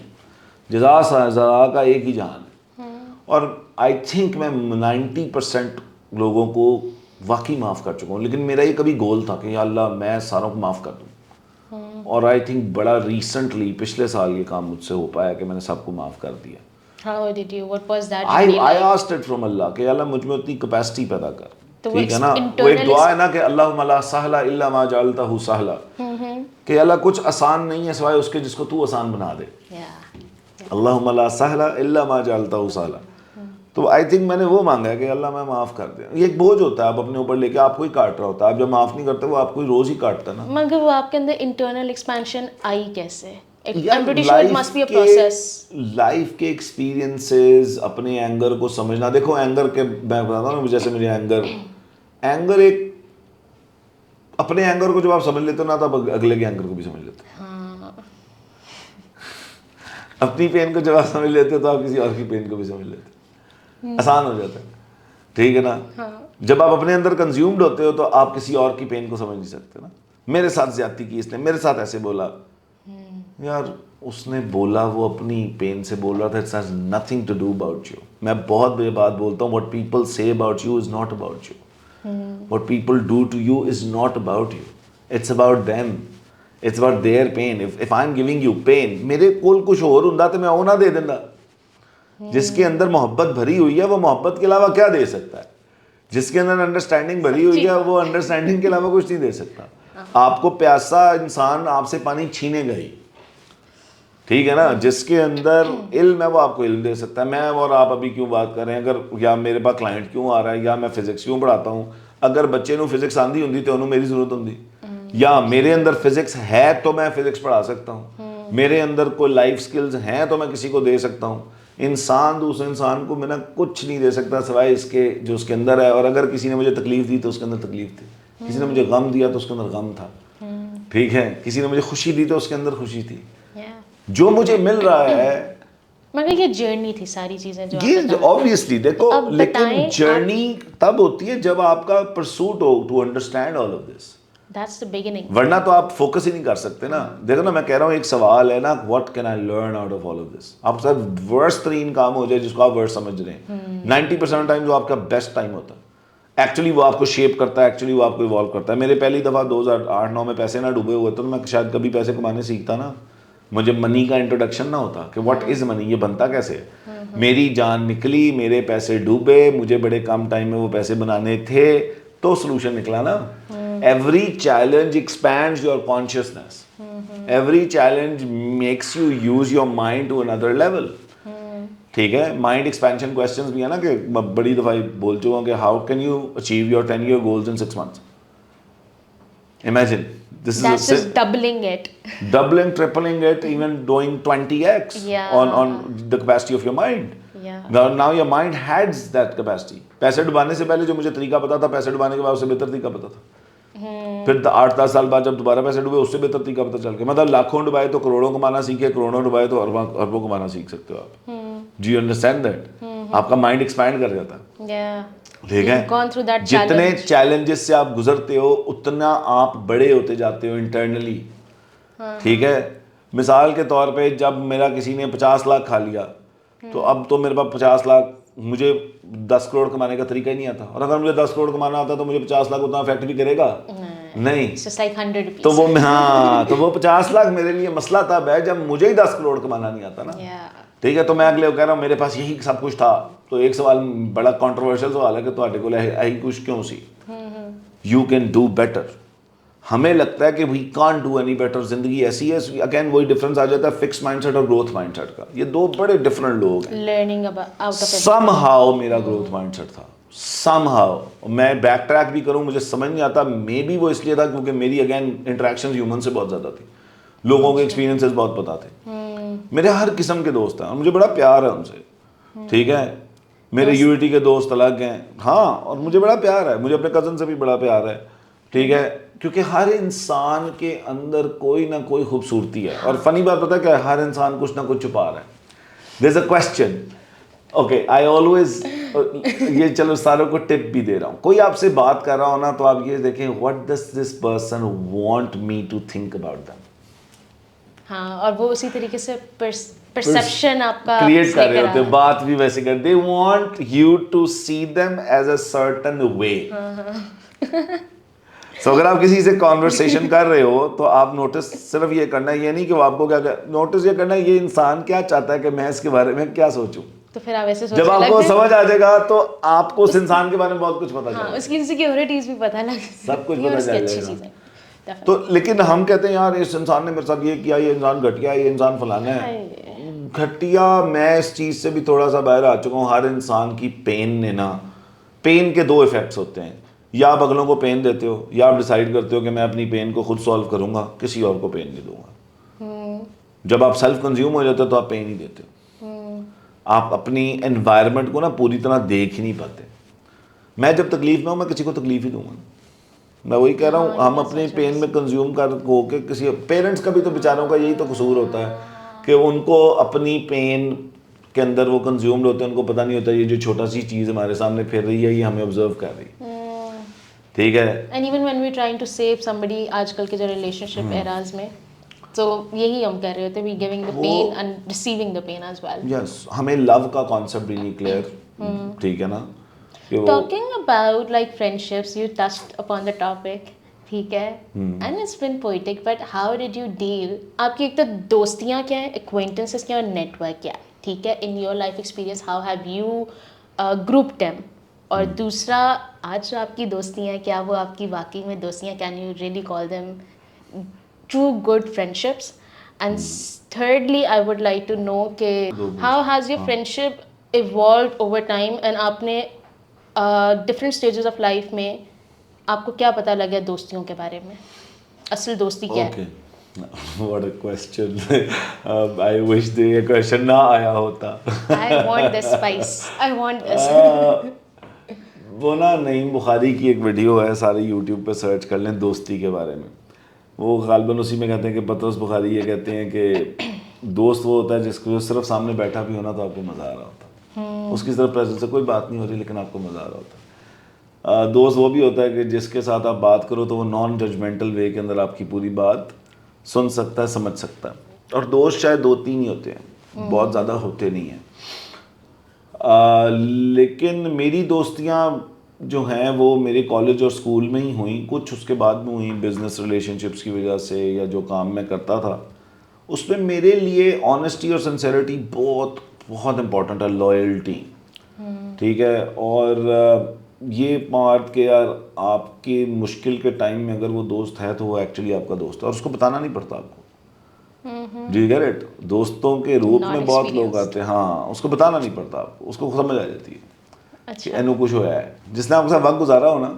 جزا سزا کا ایک ہی جہان ہے. اور آئی تھنک میں 90% لوگوں کو واقعی معاف کر چکا ہوں, لیکن میرا یہ کبھی گول تھا کہ یا اللہ میں ساروں کو معاف کر دوں. اور آئی تھنک بڑا ریسنٹلی پچھلے سال یہ کام مجھ سے ہو پایا کہ میں نے سب کو معاف کر دیا. How did you? What was that? I asked it from اللہ کہ اللہ مجھ میں اتنی کیپیسٹی پیدا کر. ٹھیک ہے نا, وہ ایک دعا ہے نا کہ اللہم لا سہلا الا ما جعلتہ سہلا, کہ اللہ کچھ آسان نہیں ہے سوائے اس کے جس کو تو آسان بنا دے. اللہم لا سہلا الا ما جعلتہ سہلا. تو آئی تھنک میں نے وہ مانگا ہے کہ اللہ میں معاف کر دیں. یہ ایک بوجھ ہوتا ہے آپ اپنے اوپر لے کے, آپ کو ہی کاٹ رہا ہوتا ہے. آپ جب معاف نہیں کرتے وہ آپ کو ہی روز ہی کاٹتا ہے نا. مگر وہ آپ کے اندر انٹرنل ایکسپینشن آئی کیسے؟ I'm pretty sure it must be a process. Life کے ایکسپیرینسز, اپنے اینگر کو سمجھنا. دیکھو اینگر کے میں بتاتا ہوں, جیسے مجھے اینگر ایک اپنے اینگر کو جب آپ سمجھ لیتے ہو نا تو آپ اگلے کے اینگر کو بھی سمجھ لیتے ہو. اپنی پین کو جب آپ سمجھ لیتے ہو تو آپ کسی اور کی پین کو بھی سمجھ لیتے ہو. آسان ہو جاتا ہے. ٹھیک ہے نا. جب آپ اپنے اندر کنزیومڈ ہوتے ہو تو آپ کسی اور کی پین کو سمجھ نہیں سکتے نا. میرے ساتھ زیادتی کی اس نے, میرے ساتھ ایسے بولا, یار اس نے بولا, وہ اپنی پین سے بول رہا تھا. It's has nothing to do about you. میں بہت بڑی بات بولتا ہوں, what people say about you is not about you. What people do to you is not about you. It's about them. It's about their pain. If I am giving you pain, میرے کول کچھ اور ہوندا تو میں وہ نہ دے دینا. جس کے اندر محبت بھری ہوئی ہے وہ محبت کے علاوہ کیا دے سکتا ہے؟ جس کے اندر انڈرسٹینڈنگ بھری ہوئی ہے وہ انڈرسٹینڈنگ کے علاوہ کچھ نہیں دے سکتا. آپ کو پیاسا انسان آپ سے پانی چھینے گا ہی. ٹھیک ہے نا. جس کے اندر علم ہے وہ آپ کو علم دے سکتا ہے. میں اور آپ ابھی کیوں بات کر رہے ہیں, اگر یا میرے پاس کلائنٹ کیوں آ رہا ہے, یا میں فزکس کیوں پڑھاتا ہوں, اگر بچے نو فزکس آندھی ہوندی تو انہوں میری ضرورت ہوندی, یا میرے اندر فزکس ہے تو میں فزکس پڑھا سکتا ہوں, میرے اندر کوئی لائف سکلز ہیں تو میں کسی کو دے سکتا ہوں. انسان دوسرے انسان کو میں نے کچھ نہیں دے سکتا سوائے اس کے جو اس کے اندر ہے. اور اگر کسی نے مجھے تکلیف دی تو اس کے اندر تکلیف تھی, کسی نے مجھے غم دیا تو اس کے اندر غم تھا. ٹھیک ہے, کسی نے مجھے خوشی دی تو اس کے اندر خوشی تھی. جو مجھے مل رہا ہے, مگر یہ جرنی تھی ساری چیزیں جو یہ obviously دیکھو, لیکن جرنی تب ہوتی ہے جب آپ کا پرسوٹ ہو to understand all of this. That's the beginning. ورنہ تو آپ فوکس ہی نہیں کر سکتے نا. دیکھو نا, میں کہہ رہا ہوں ایک سوال ہے نا, what can I learn out of all of this. آپ ساتھ ورسٹ ترین کام ہو جائے جس کو آپ ورسٹ سمجھ رہے ہیں, 90% ٹائم جو آپ کا بیسٹ ٹائم ہوتا ہے, ایکچولی وہ آپ کو شیپ کرتا ہے, ایکچولی وہ آپ کو ایوالو کرتا ہے. میرے پہلی دفعہ 2008-9 میں پیسے نہ ڈوبے ہوئے تو میں شاید کبھی پیسے کمانے سیکھتا نا. مجھے منی کا انٹروڈکشن نہ ہوتا کہ واٹ از منی, یہ بنتا کیسے. میری جان نکلی, میرے پیسے ڈوبے, مجھے بڑے کم ٹائم میں وہ پیسے بنانے تھے, تو سولوشن نکلا نا. Every challenge expands your consciousness. Every challenge makes you use your mind to another level. ٹھیک ہے, مائنڈ ایکسپینشن کوشچنز بھی ہے نا, کہ بڑی دفعہ بول چکا ہوں کہ how can you achieve your 10-year goals in 6 months. Imagine this is That's just doubling it. Doubling, tripling it, even doing 20x on the capacity of your mind. Now your mind has that capacity. پیسے ڈبانے سے پہلے جو مجھے طریقہ پتا تھا, پیسے ڈبانے کے بعد اس سے بہتر طریقہ پتا تھا. پھر 8-10 سال بعد جب دوبارہ پیسے ڈوبے, اس سے بہتر طریقہ پتا چل گیا. مطلب لاکھوں ڈبائے تو کروڑوں کمانا سیکھے, کروڑوں ڈبائے تو اربوں کمانا سیکھ سکتے ہو آپ. Do you understand that? آپ کا مائنڈ ایکسپینڈ کر جاتا ہے. ٹھیک ہے, جتنے چیلنجز سے آپ گزرتے ہو اتنا آپ بڑے ہوتے جاتے ہو انٹرنلی. ٹھیک ہے, مثال کے طور پہ جب میرا کسی نے 50 لاکھ کھا لیا, تو اب تو میرے پاس 50 لاکھ, مجھے 10 کروڑ کمانے کا طریقہ ہی نہیں آتا. اور اگر مجھے 10 کروڑ کمانا آتا تو مجھے 50 لاکھ اتنا افیکٹ بھی کرے گا نہیں. تو وہ 50 لاکھ میرے لیے مسئلہ تب ہے جب مجھے ہی 10 کروڑ کمانا نہیں آتا نا. ٹھیک ہے, تو میں اگلے کہہ رہا ہوں میرے پاس یہی سب کچھ تھا. تو ایک سوال بڑا کنٹروورشل سوال ہے کہ تواڈے کول یہی کچھ کیوں سی. You can do better. ہمیں لگتا ہے کہ we can't do any better. زندگی ایسی ہے, اگین وہی ڈفرینس آ جاتا ہے فکس مائنڈ سیٹ اور گروتھ مائنڈ سیٹ کا. یہ دو بڑے ڈفرینٹ لوگ ہیں. سم ہاؤ میرا گروتھ مائنڈ سیٹ تھا, سم ہاؤ. میں بیک ٹریک بھی کروں مجھے سمجھ نہیں آتا, مے بی وہ اس لیے تھا کیونکہ میری اگین انٹریکشن ہیومن سے بہت زیادہ تھی, لوگوں کے ایکسپیرینسز بہت پتہ تھے. میرے ہر قسم کے دوست ہیں اور مجھے بڑا پیار ہے ان سے. ٹھیک ہے, میرے یونٹی کے دوست الگ ہیں, ہاں, اور مجھے بڑا پیار ہے, مجھے اپنے کزن سے بھی بڑا پیار ہے. ٹھیک ہے, کیونکہ ہر انسان کے اندر کوئی نہ کوئی خوبصورتی ہے. اور فنی بات پتہ کیا ہے, ہر انسان کچھ نہ کچھ چھپا رہا ہے. There's a question. Okay, I always یہ چلو ساروں کو ٹپ بھی دے رہا ہوں. کوئی آپ سے بات کر رہا ہو نا تو آپ یہ دیکھیں what does this person want me to think about them. ہاں, اور وہ اسی طریقے سے پرسیپشن آپ کا کریٹ کر رہے ہوتے ہیں, بات بھی ویسے کر. They want you to see them as a certain way. So اگر آپ کسی سے کانورسیشن کر رہے ہو تو آپ نوٹس صرف یہ کرنا ہے, یہ نہیں کہ وہ آپ کو کیا نوٹس یہ کرنا ہے یہ انسان کیا چاہتا ہے کہ میں اس کے بارے میں کیا سوچوں. تو پھر آپ ایسے جب آپ کو سمجھ آ جائے گا تو آپ کو اس انسان کے بارے میں بہت کچھ پتا چلے گا, اس کی انسیکیورٹیز بھی پتہ لگ, سب کچھ پتا چل جائے گا. تو لیکن ہم کہتے ہیں یار اس انسان نے میرے ساتھ یہ کیا, یہ انسان گھٹیا, یہ انسان فلانا ہے. گھٹیا, میں اس چیز سے بھی تھوڑا سا باہر آ چکا ہوں. ہر انسان کی پین نے نا, پین کے 2 ایفیکٹس ہوتے ہیں, یا آپ اگلوں کو پین دیتے ہو یا آپ ڈیسائیڈ کرتے ہو کہ میں اپنی پین کو خود سالو کروں گا, کسی اور کو پین نہیں دوں گا. جب آپ سیلف کنزیوم ہو جاتے ہو تو آپ پین ہی دیتے ہو. آپ اپنی انوائرمنٹ کو نا پوری طرح دیکھ ہی نہیں پاتے. میں جب تکلیف میں ہوں میں کسی کو تکلیف ہی دوں گا. میں وہی کہہ رہا ہوں, ہم اپنی پین میں کنزیوم کر ہو کے کسی پیرنٹس کا بھی تو بیچاروں کا یہی تو قصور ہوتا ہے کہ ان کو اپنی پین کے اندر وہ کنزیومڈ ہوتے ہیں, ان کو پتہ نہیں ہوتا یہ جو چھوٹا سی چیز ہمارے سامنے پھر رہی ہے یہ ہمیں آبزرو کر رہی ہے. ٹھیک ہے, and even when we trying to save somebody آج کل کے جو ریلیشن شپ ایراز میں, تو یہی ہم کہہ رہے ہوتے ہیں we giving the pain and receiving the pain as well. Yes, ہمیں لو کا کانسیپٹ بھی نہیں کلیئر. ٹھیک ہے نا, talking about like friendships, you touched upon the topic. ٹھیک ہے, and it's been poetic, but how did you deal, آپ کی ایک تو دوستیاں کیا ہیں, ایکوینٹنسز کیا ہیں, اور نیٹ ورک کیا ہے. ٹھیک ہے, in your life experience how have you group them. اور دوسرا, آج جو آپ کی دوستیاں ہیں کیا وہ آپ کی واقعی میں دوستیاں, can you really call them true good friendships. And thirdly I would like to know کہ how has your friendship evolved over time, and آپ نے ڈفرینٹ اسٹیجز آف لائف میں آپ کو کیا پتہ لگا دوستیوں کے بارے میں, اصل دوستی کیا ہے. What a question. I wish یہ question نہ آیا ہوتا. I want the spice. I want this. وہ نا نعیم بخاری کی ایک ویڈیو ہے, سارے یوٹیوب پہ سرچ کر لیں دوستی کے بارے میں. وہ غالباً اسی میں کہتے ہیں کہ پطرس بخاری یہ کہتے ہیں کہ دوست وہ ہوتا ہے جس کو صرف سامنے بیٹھا بھی ہونا تو آپ کو مزہ آ رہا ہوتا, اس کی طرف پریزنس سے کوئی بات نہیں ہو رہی لیکن آپ کو مزہ آ رہا ہوتا. دوست وہ بھی ہوتا ہے کہ جس کے ساتھ آپ بات کرو تو وہ نان ججمنٹل وے کے اندر آپ کی پوری بات سن سکتا ہے, سمجھ سکتا ہے. اور دوست شاید 2-3 ہی ہوتے ہیں, بہت زیادہ ہوتے نہیں ہیں. لیکن میری دوستیاں جو ہیں وہ میرے کالج اور اسکول میں ہی ہوئیں, کچھ اس کے بعد میں ہوئیں بزنس ریلیشن شپس کی وجہ سے, یا جو کام میں کرتا تھا اس میں میرے لیے آنیسٹی اور سنسیریٹی بہت بہت امپورٹنٹ ہے, لائلٹی. ٹھیک ہے, اور یہ پارٹ کہ یار آپ کے مشکل کے ٹائم میں اگر وہ دوست ہے تو وہ ایکچولی آپ کا دوست ہے, اور اس کو بتانا نہیں پڑتا آپ کو. جی گیٹ اٹ. دوستوں کے روپ میں بہت لوگ آتے ہیں, ہاں اس کو بتانا نہیں پڑتا, آپ کو اس کو سمجھ آ جاتی ہے کہ اینو کچھ ہوا ہے. جس نے آپ کے ساتھ وقت گزارا ہو نا,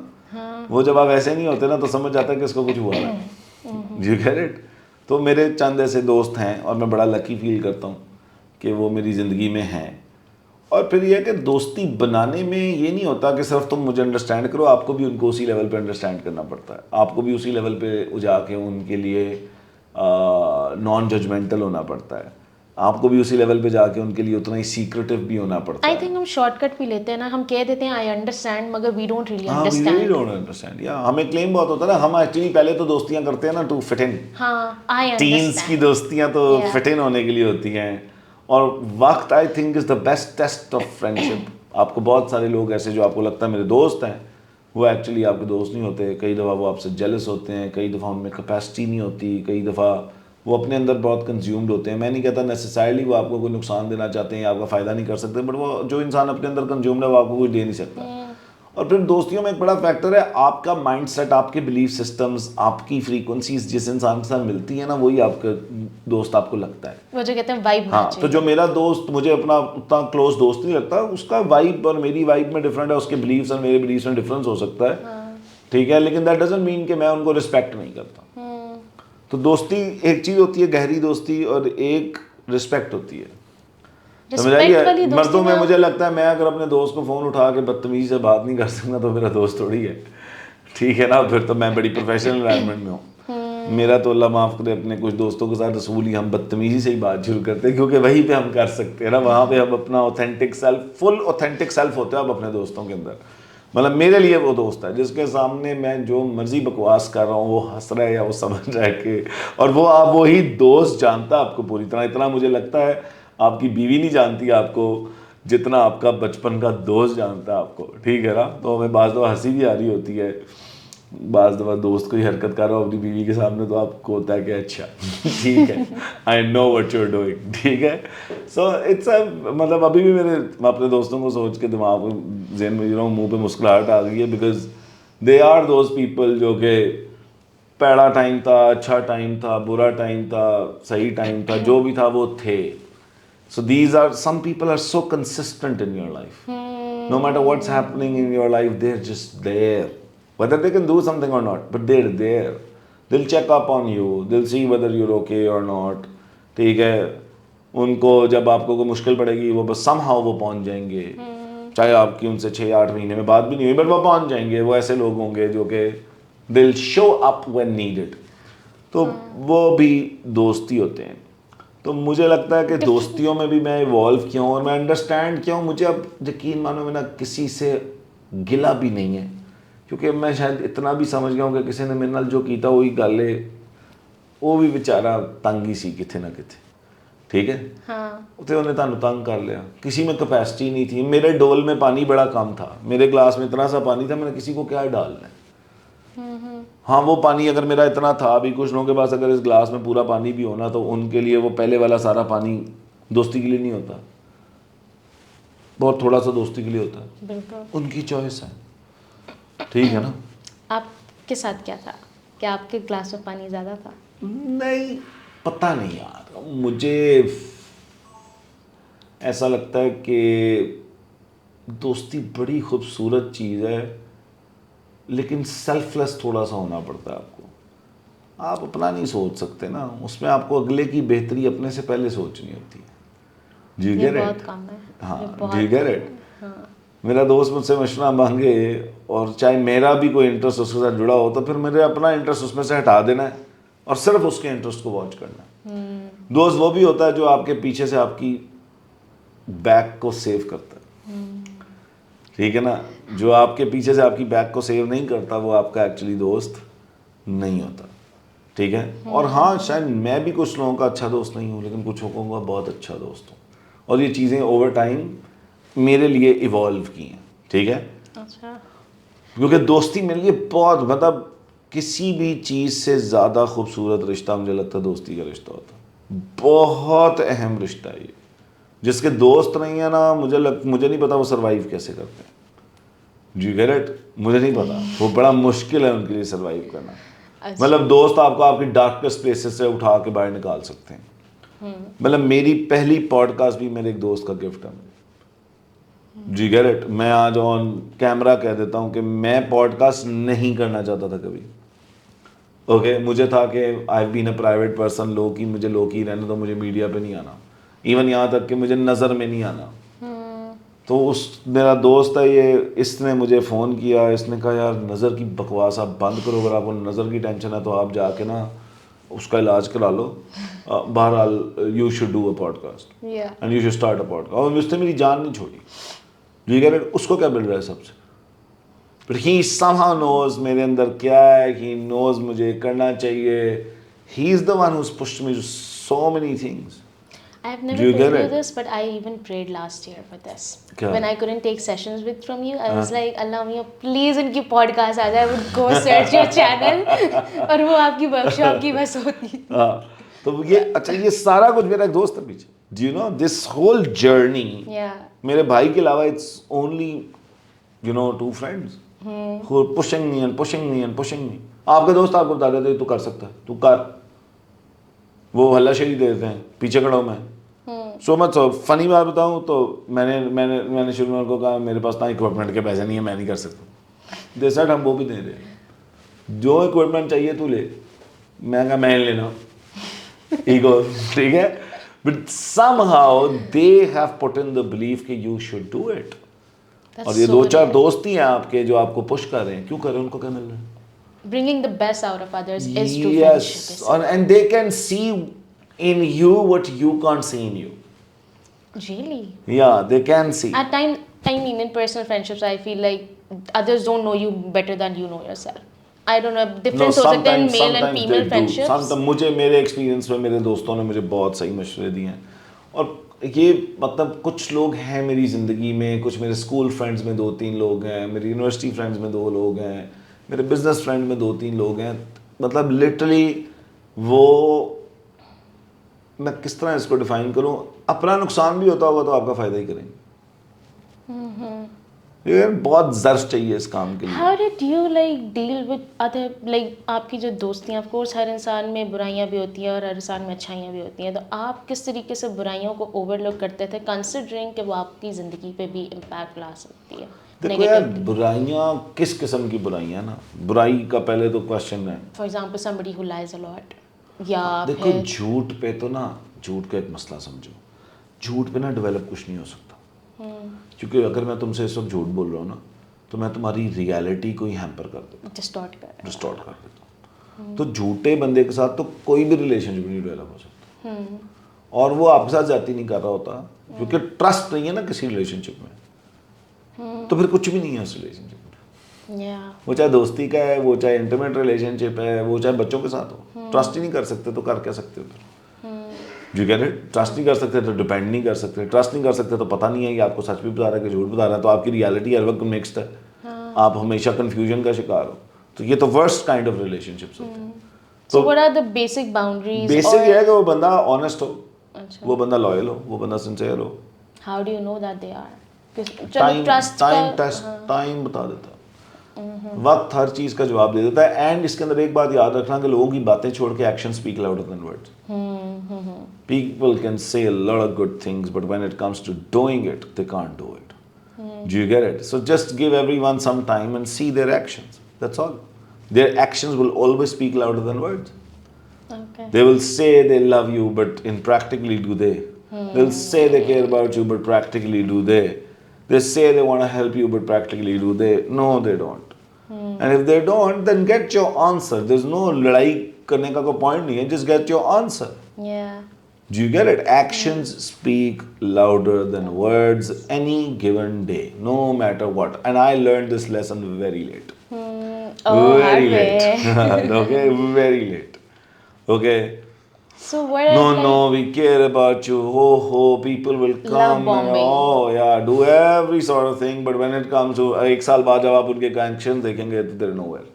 وہ جب آپ ایسے نہیں ہوتے نا تو سمجھ جاتا ہے کہ اس کو کچھ ہوا ہے. جی گیٹ اٹ. تو میرے چند ایسے دوست ہیں اور میں بڑا لکی فیل کرتا ہوں کہ وہ میری زندگی میں ہیں. اور پھر یہ ہے کہ دوستی بنانے میں یہ نہیں ہوتا کہ صرف تم مجھے انڈرسٹینڈ کرو, آپ کو بھی ان کو اسی لیول پہ انڈرسٹینڈ کرنا پڑتا ہے. آپ کو بھی اسی لیول پہ جا کے ان کے لیے نان ججمنٹل ہونا پڑتا ہے. آپ کو بھی اسی لیول پہ جا کے ان کے لیے اتنا ہی سیکریٹو بھی ہونا پڑتا ہے. آئی تھنک ہم شارٹ کٹ بھی لیتے ہیں نا, ہم کہہ دیتے ہیں آئی انڈرسٹینڈ, مگر وی ڈونٹ ریئلی ہاں وی ریلی ڈونٹ انڈرسٹینڈ. یا ہمیں کلیم بہت ہوتا ہے نا, ہم ایکچولی پہلے تو دوستیاں کرتے ہیں نا ٹو فٹ ان. ہاں آئی ٹینز کی دوستیاں تو فٹ ان ہونے کے لیے ہوتی ہیں. اور وقت I think is the best test of friendship. آپ کو بہت سارے لوگ ایسے جو آپ کو لگتا ہے میرے دوست ہیں, وہ ایکچولی آپ کے دوست نہیں ہوتے. کئی دفعہ وہ آپ سے جیلس ہوتے ہیں, کئی دفعہ ان میں کیپیسٹی نہیں ہوتی, کئی دفعہ وہ اپنے اندر بہت کنزیومڈ ہوتے ہیں. میں نہیں کہتا نیسسائرلی وہ آپ کو کوئی نقصان دینا چاہتے ہیں یا آپ کا فائدہ نہیں کر سکتے, بٹ وہ جو انسان اپنے اندر کنزیومڈ ہے وہ آپ کو کچھ دے نہیں سکتا. اور پھر دوستیوں میں ایک بڑا فیکٹر ہے آپ کا مائنڈ سیٹ, آپ کے بلیف سسٹمز, آپ کی فریکوینسیز جس انسان کے ساتھ ملتی ہیں نا, وہی آپ کا دوست آپ کو لگتا ہے. وہ جو کہتے ہیں وائب. ہاں تو جو میرا دوست مجھے اپنا اتنا کلوز دوست نہیں لگتا, اس کا وائب اور میری وائب میں ڈفرینٹ ہے, اس کے بلیفس اور میرے بلیفس میں ڈفرینس ہو سکتا ہے, ٹھیک ہے, لیکن دیٹ ڈزنٹ مین کہ میں ان کو رسپیکٹ نہیں کرتا. تو دوستی ایک چیز ہوتی ہے گہری دوستی, اور ایک رسپیکٹ ہوتی ہے. سمجھ آئیے, مردوں میں مجھے لگتا ہے میں اگر اپنے دوست کو فون اٹھا کے بدتمیزی سے بات نہیں کر سکتا تو میرا دوست تھوڑی ہے, ٹھیک ہے نا. پھر تو میں بڑی پروفیشنل انوائرمنٹ میں ہوں. میرا تو اللہ معاف کرے اپنے کچھ دوستوں کے ساتھ اصول ہی ہم بدتمیزی سے ہی بات شروع کرتے ہیں, کیونکہ وہیں پہ ہم کر سکتے ہیں نا, وہاں پہ ہم اپنا اوتھینٹک سیلف, فل اوتھینٹک سیلف ہوتے ہیں اب اپنے دوستوں کے اندر. مطلب میرے لیے وہ دوست ہے جس کے سامنے میں جو مرضی بکواس کر رہا ہوں وہ ہنس رہا ہے یا وہ سمجھ رہا ہے کہ, اور وہ آپ وہی دوست جانتا آپ کو پوری طرح. اتنا مجھے لگتا ہے آپ کی بیوی نہیں جانتی آپ کو جتنا آپ کا بچپن کا دوست جانتا ہے آپ کو, ٹھیک ہے نا. تو ہمیں بعض دفعہ ہنسی بھی آ رہی ہوتی ہے, بعض دفعہ دوست کوئی حرکت کر رہا ہو اپنی بیوی کے سامنے تو آپ کو ہوتا ہے کہ اچھا ٹھیک ہے, I know what you are doing, ٹھیک ہے. سو اٹس مطلب ابھی بھی میرے اپنے دوستوں کو سوچ کے دماغ ذہن میں منہ پہ مسکراہٹ آ گئی ہے, because they are those people جو کہ پیڑا ٹائم تھا, اچھا ٹائم تھا, برا ٹائم تھا, صحیح ٹائم تھا, جو بھی تھا وہ تھے. So these are, some people are so consistent in your life. No matter what's happening in your life, they're just there. Whether they can do something or not, but they're there. They'll check up on you. They'll see whether you're okay or not. ٹھیک ہے, ان کو جب آپ کو کوئی مشکل پڑے گی وہ بس somehow وہ پہنچ جائیں گے, چاہے آپ کی ان سے 6-8 مہینے میں بات بھی نہیں ہوئی, بٹ وہ پہنچ جائیں گے. وہ ایسے لوگ ہوں گے جو کہ they'll show up when needed. تو وہ بھی دوستی ہوتے ہیں. تو مجھے لگتا ہے کہ دوستیوں میں بھی میں ایوالو کیا ہوں اور میں انڈرسٹینڈ کیا ہوں. مجھے اب یقین مانو میں نا کسی سے گلا بھی نہیں ہے, کیونکہ میں شاید اتنا بھی سمجھ گیا ہوں کہ کسی نے میرے نال جو کیتا وہی گل ہے, وہ بھی بیچارہ تنگ ہی سی کتنے نہ کتنے, ٹھیک ہے. اتنے انہیں تانوں تنگ کر لیا, کسی میں کیپیسٹی نہیں تھی. میرے ڈول میں پانی بڑا کم تھا, میرے گلاس میں اتنا سا پانی تھا, میں نے کسی کو کیا ڈالنا ہے. ہاں وہ پانی اگر میرا اتنا تھا بھی, کچھ لوگوں کے پاس اگر اس گلاس میں پورا پانی بھی ہونا تو ان کے لیے وہ پہلے والا سارا پانی دوستی کے لیے نہیں ہوتا, بہت تھوڑا سا دوستی کے لیے ہوتا ہے. بالکل ان کی چوائس ہے, ٹھیک ہے نا. آپ کے ساتھ کیا تھا, کیا آپ کے گلاس میں پانی زیادہ تھا؟ نہیں پتہ نہیں یار, مجھے ایسا لگتا ہے کہ دوستی بڑی خوبصورت چیز ہے, لیکن سیلف لیس تھوڑا سا ہونا پڑتا ہے آپ کو. آپ اپنا نہیں سوچ سکتے نا, اس میں آپ کو اگلے کی بہتری اپنے سے پہلے سوچنی ہوتی ہے. جی گیٹ اٹ. ہاں جی گیٹ اٹ. میرا دوست مجھ سے مشورہ مانگے اور چاہے میرا بھی کوئی انٹرسٹ اس کے ساتھ جڑا ہو تو پھر میرے اپنا انٹرسٹ اس میں سے ہٹا دینا ہے اور صرف اس کے انٹرسٹ کو واچ کرنا ہے. دوست وہ بھی ہوتا ہے جو آپ کے پیچھے سے آپ کی بیک کو سیو کرتا ہے, ٹھیک ہے نا. جو آپ کے پیچھے سے آپ کی بیک کو سیو نہیں کرتا وہ آپ کا ایکچولی دوست نہیں ہوتا, ٹھیک ہے. اور ہاں شاید میں بھی کچھ لوگوں کا اچھا دوست نہیں ہوں, لیکن کچھ لوگوں کا بہت اچھا دوست ہوں, اور یہ چیزیں اوور ٹائم میرے لیے ایوالو کی ہیں, ٹھیک ہے. کیونکہ دوستی میرے لیے بہت, مطلب کسی بھی چیز سے زیادہ خوبصورت رشتہ مجھے لگتا ہے دوستی کا رشتہ ہوتا ہے. بہت اہم رشتہ ہے یہ. جس کے دوست نہیں ہے نا, مجھے نہیں پتا وہ سروائیو کیسے کرتے ہیں. جی گیٹ اٹ. مجھے نہیں پتا, وہ بڑا مشکل ہے ان کے لیے سروائیو کرنا. مطلب دوست آپ کو آپ کی ڈارکسٹ پلیسز سے اٹھا کے باہر نکال سکتے ہیں. مطلب میری پہلی پوڈ کاسٹ بھی میرے ایک دوست کا گفٹ ہے. جی گیٹ اٹ. میں آج آن کیمرہ کہہ دیتا ہوں کہ میں پوڈ کاسٹ نہیں کرنا چاہتا تھا کبھی. اوکے, مجھے تھا کہ آئی بین اے پرائیویٹ پرسن, مجھے لو کی رہنے دو, مجھے میڈیا پہ نہیں آنا, ایون یہاں تک کہ مجھے نظر میں نہیں آنا. تو میرا دوست ہے یہ, اس نے مجھے فون کیا, اس نے کہا یار نظر کی بکواس آپ بند کرو, اگر آپ کو نظر کی ٹینشن ہے تو آپ جا کے نا اس کا علاج کرا لو. بہرحال you should do a podcast and you should start a podcast. اور اس نے میری جان نہیں چھوڑی. جی کہہ رہے اس کو کیا مل رہا ہے سب سے, بٹ ہی somehow knows میرے اندر کیا ہے, he knows مجھے کرنا چاہیے. he is the one who's pushed me to so many things. I've never told you this, but I even prayed last year for this. When I couldn't take sessions from you, I was like, Allah Mia, please in ki podcast aa jaye. I would go search your channel aur wo aapki workshop ki bas hoti. تو یہ اچھا, یہ سارا کچھ میرا ایک دوست ہے پیچھے. Do you know this whole journey? میرے بھائی کے علاوہ it's only two friends who are pushing me and pushing me and pushing me. آپ کے دوست آپ کو بتا دیتے تو کر سکتا ہے, تو کر. وہ ہلا شری دے دیتے ہیں, پیچھے کھڑا ہوں میں. سو مچ فنی بات بتاؤں تو میں نے شروع میں ان کو کہا میرے پاس نا اکوپمنٹ کے پیسے نہیں ہیں, میں نہیں کر سکتا. دے سیڈ ہم وہ بھی دے رہے, جو اکوپمنٹ چاہیے تو لے. میں کہا میں لینا ایگو, ٹھیک ہے. But some how they have put in the belief کہ یو شوڈ ڈو اٹ. اور یہ 2-4 دوست ہی ہیں آپ کے جو آپ کو پش کر رہے ہیں. کیوں کر رہے ہیں, ان کو کیا مل رہا ہے. Bringing the best out of others is true friendship. Yes, and they can see in you what you can't see in you. Really? Yeah, they can see. At times, I mean, in personal friendships, I feel like others don't know you better than you know yourself. I don't know, difference ہو سکتا ہے in male and female friendships. مجھے میرے experience میں میرے دوستوں نے مجھے بہت صحیح مشورے دیے ہیں. اور یہ مطلب کچھ لوگ ہیں میری زندگی میں, کچھ میرے اسکول فرینڈز میں 2-3 لوگ ہیں, میری یونیورسٹی فرینڈز میں 2 لوگ ہیں, میرے بزنس فرینڈ میں 2-3 لوگ ہیں. مطلب لٹرلی وہ, میں کس طرح اس کو ڈیفائن کروں, اپنا نقصان بھی ہوتا ہوگا تو آپ کا فائدہ ہی کریں گے. بہت ظرف چاہیے اس کام کے لیے. How did you like deal with other, like آپ کی جو دوستیاں, of course ہر انسان میں برائیاں بھی ہوتی ہیں اور ہر انسان میں اچھائیاں بھی ہوتی ہیں, تو آپ کس طریقے سے برائیوں کو اوور لک کرتے تھے کنسیڈرنگ کہ وہ آپ کی زندگی پہ بھی امپیکٹ لا سکتی ہے. دیکھو یار برائیاں کس قسم کی برائیاں نا, برائی کا پہلے تو کوشچن ہے. For example somebody who lies a lot, یا دیکھو جھوٹ پہ تو نا, جھوٹ کا ایک مسئلہ سمجھو, جھوٹ پہ نا ڈیولپ کچھ نہیں ہو سکتا. کیونکہ اگر میں تم سے اس وقت جھوٹ بول رہا ہوں نا تو میں تمہاری ریالٹی کو ہی ہیمپر کر دیتا ہوں, ڈسٹارٹ کر دیتا ہوں. تو جھوٹے بندے کے ساتھ تو کوئی بھی ریلیشن شپ نہیں ڈیولپ ہو سکتا. اور وہ آپ کے ساتھ زیادتی نہیں کر رہا ہوتا, کیونکہ ٹرسٹ نہیں ہے نا کسی ریلیشن شپ میں, تو پھر کچھ بھی نہیں ہے اس ریلیشن شپ میں. وہ چاہے دوستی کا ہے, وہ چاہے انٹیمیٹ ریلیشن شپ ہے, وہ چاہے بچوں کے ساتھ ہو. ٹرسٹ ہی نہیں کر سکتے تو کر کیا سکتے ہو پھر. جو کہہ رہے ٹرسٹ نہیں کر سکتے تو ڈیپینڈ نہیں کر سکتے. ٹرسٹ نہیں کر سکتے تو پتہ نہیں ہے کہ آپ کو سچ بھی بتا رہا ہے کہ جھوٹ بتا رہا ہے, تو آپ کی ریالٹی ہر وقت مکسڈ ہے, آپ ہمیشہ کنفیوژن کا شکار ہو. تو یہ تو worst kind of relation ships ہوتے ہیں. So what are the basic boundaries? Basic یہ ہے کہ وہ بندہ آنیسٹ ہو, وہ بندہ لائل ہو, وہ بندہ sincere who. How do you know that they are? Time بتا دیتا ہے, وقت ہر چیز کا جواب دے دیتا ہے. اینڈ اس کے اندر ایک بات یاد رکھنا کہ لوگوں کی باتیں چھوڑ کے action speak louder than words. People can say a lot of good things, but when it comes to doing it, they can't do it. Do you get it? So just give everyone some time and see their actions. That's all. Their actions will always speak louder than words. Okay. They will say they love you, but in practically do they? They'll say they care about you, but practically do they? They say they want to help you, but practically do they? No, they don't. And if they don't, then get your answer. There's no لڑائی کرنے کا کوئی point نہیں ہے. Just get your answer. Yeah. Do you get it? Actions speak louder than words any given day, no matter what. And I learned this lesson very late. Very late. Okay, very late. Okay. So what? No, we care about you. People will come and yeah, do every sort of thing. But when it comes to ایک سال بعد جب آپ ان کے actions دیکھیں گے تو they're nowhere.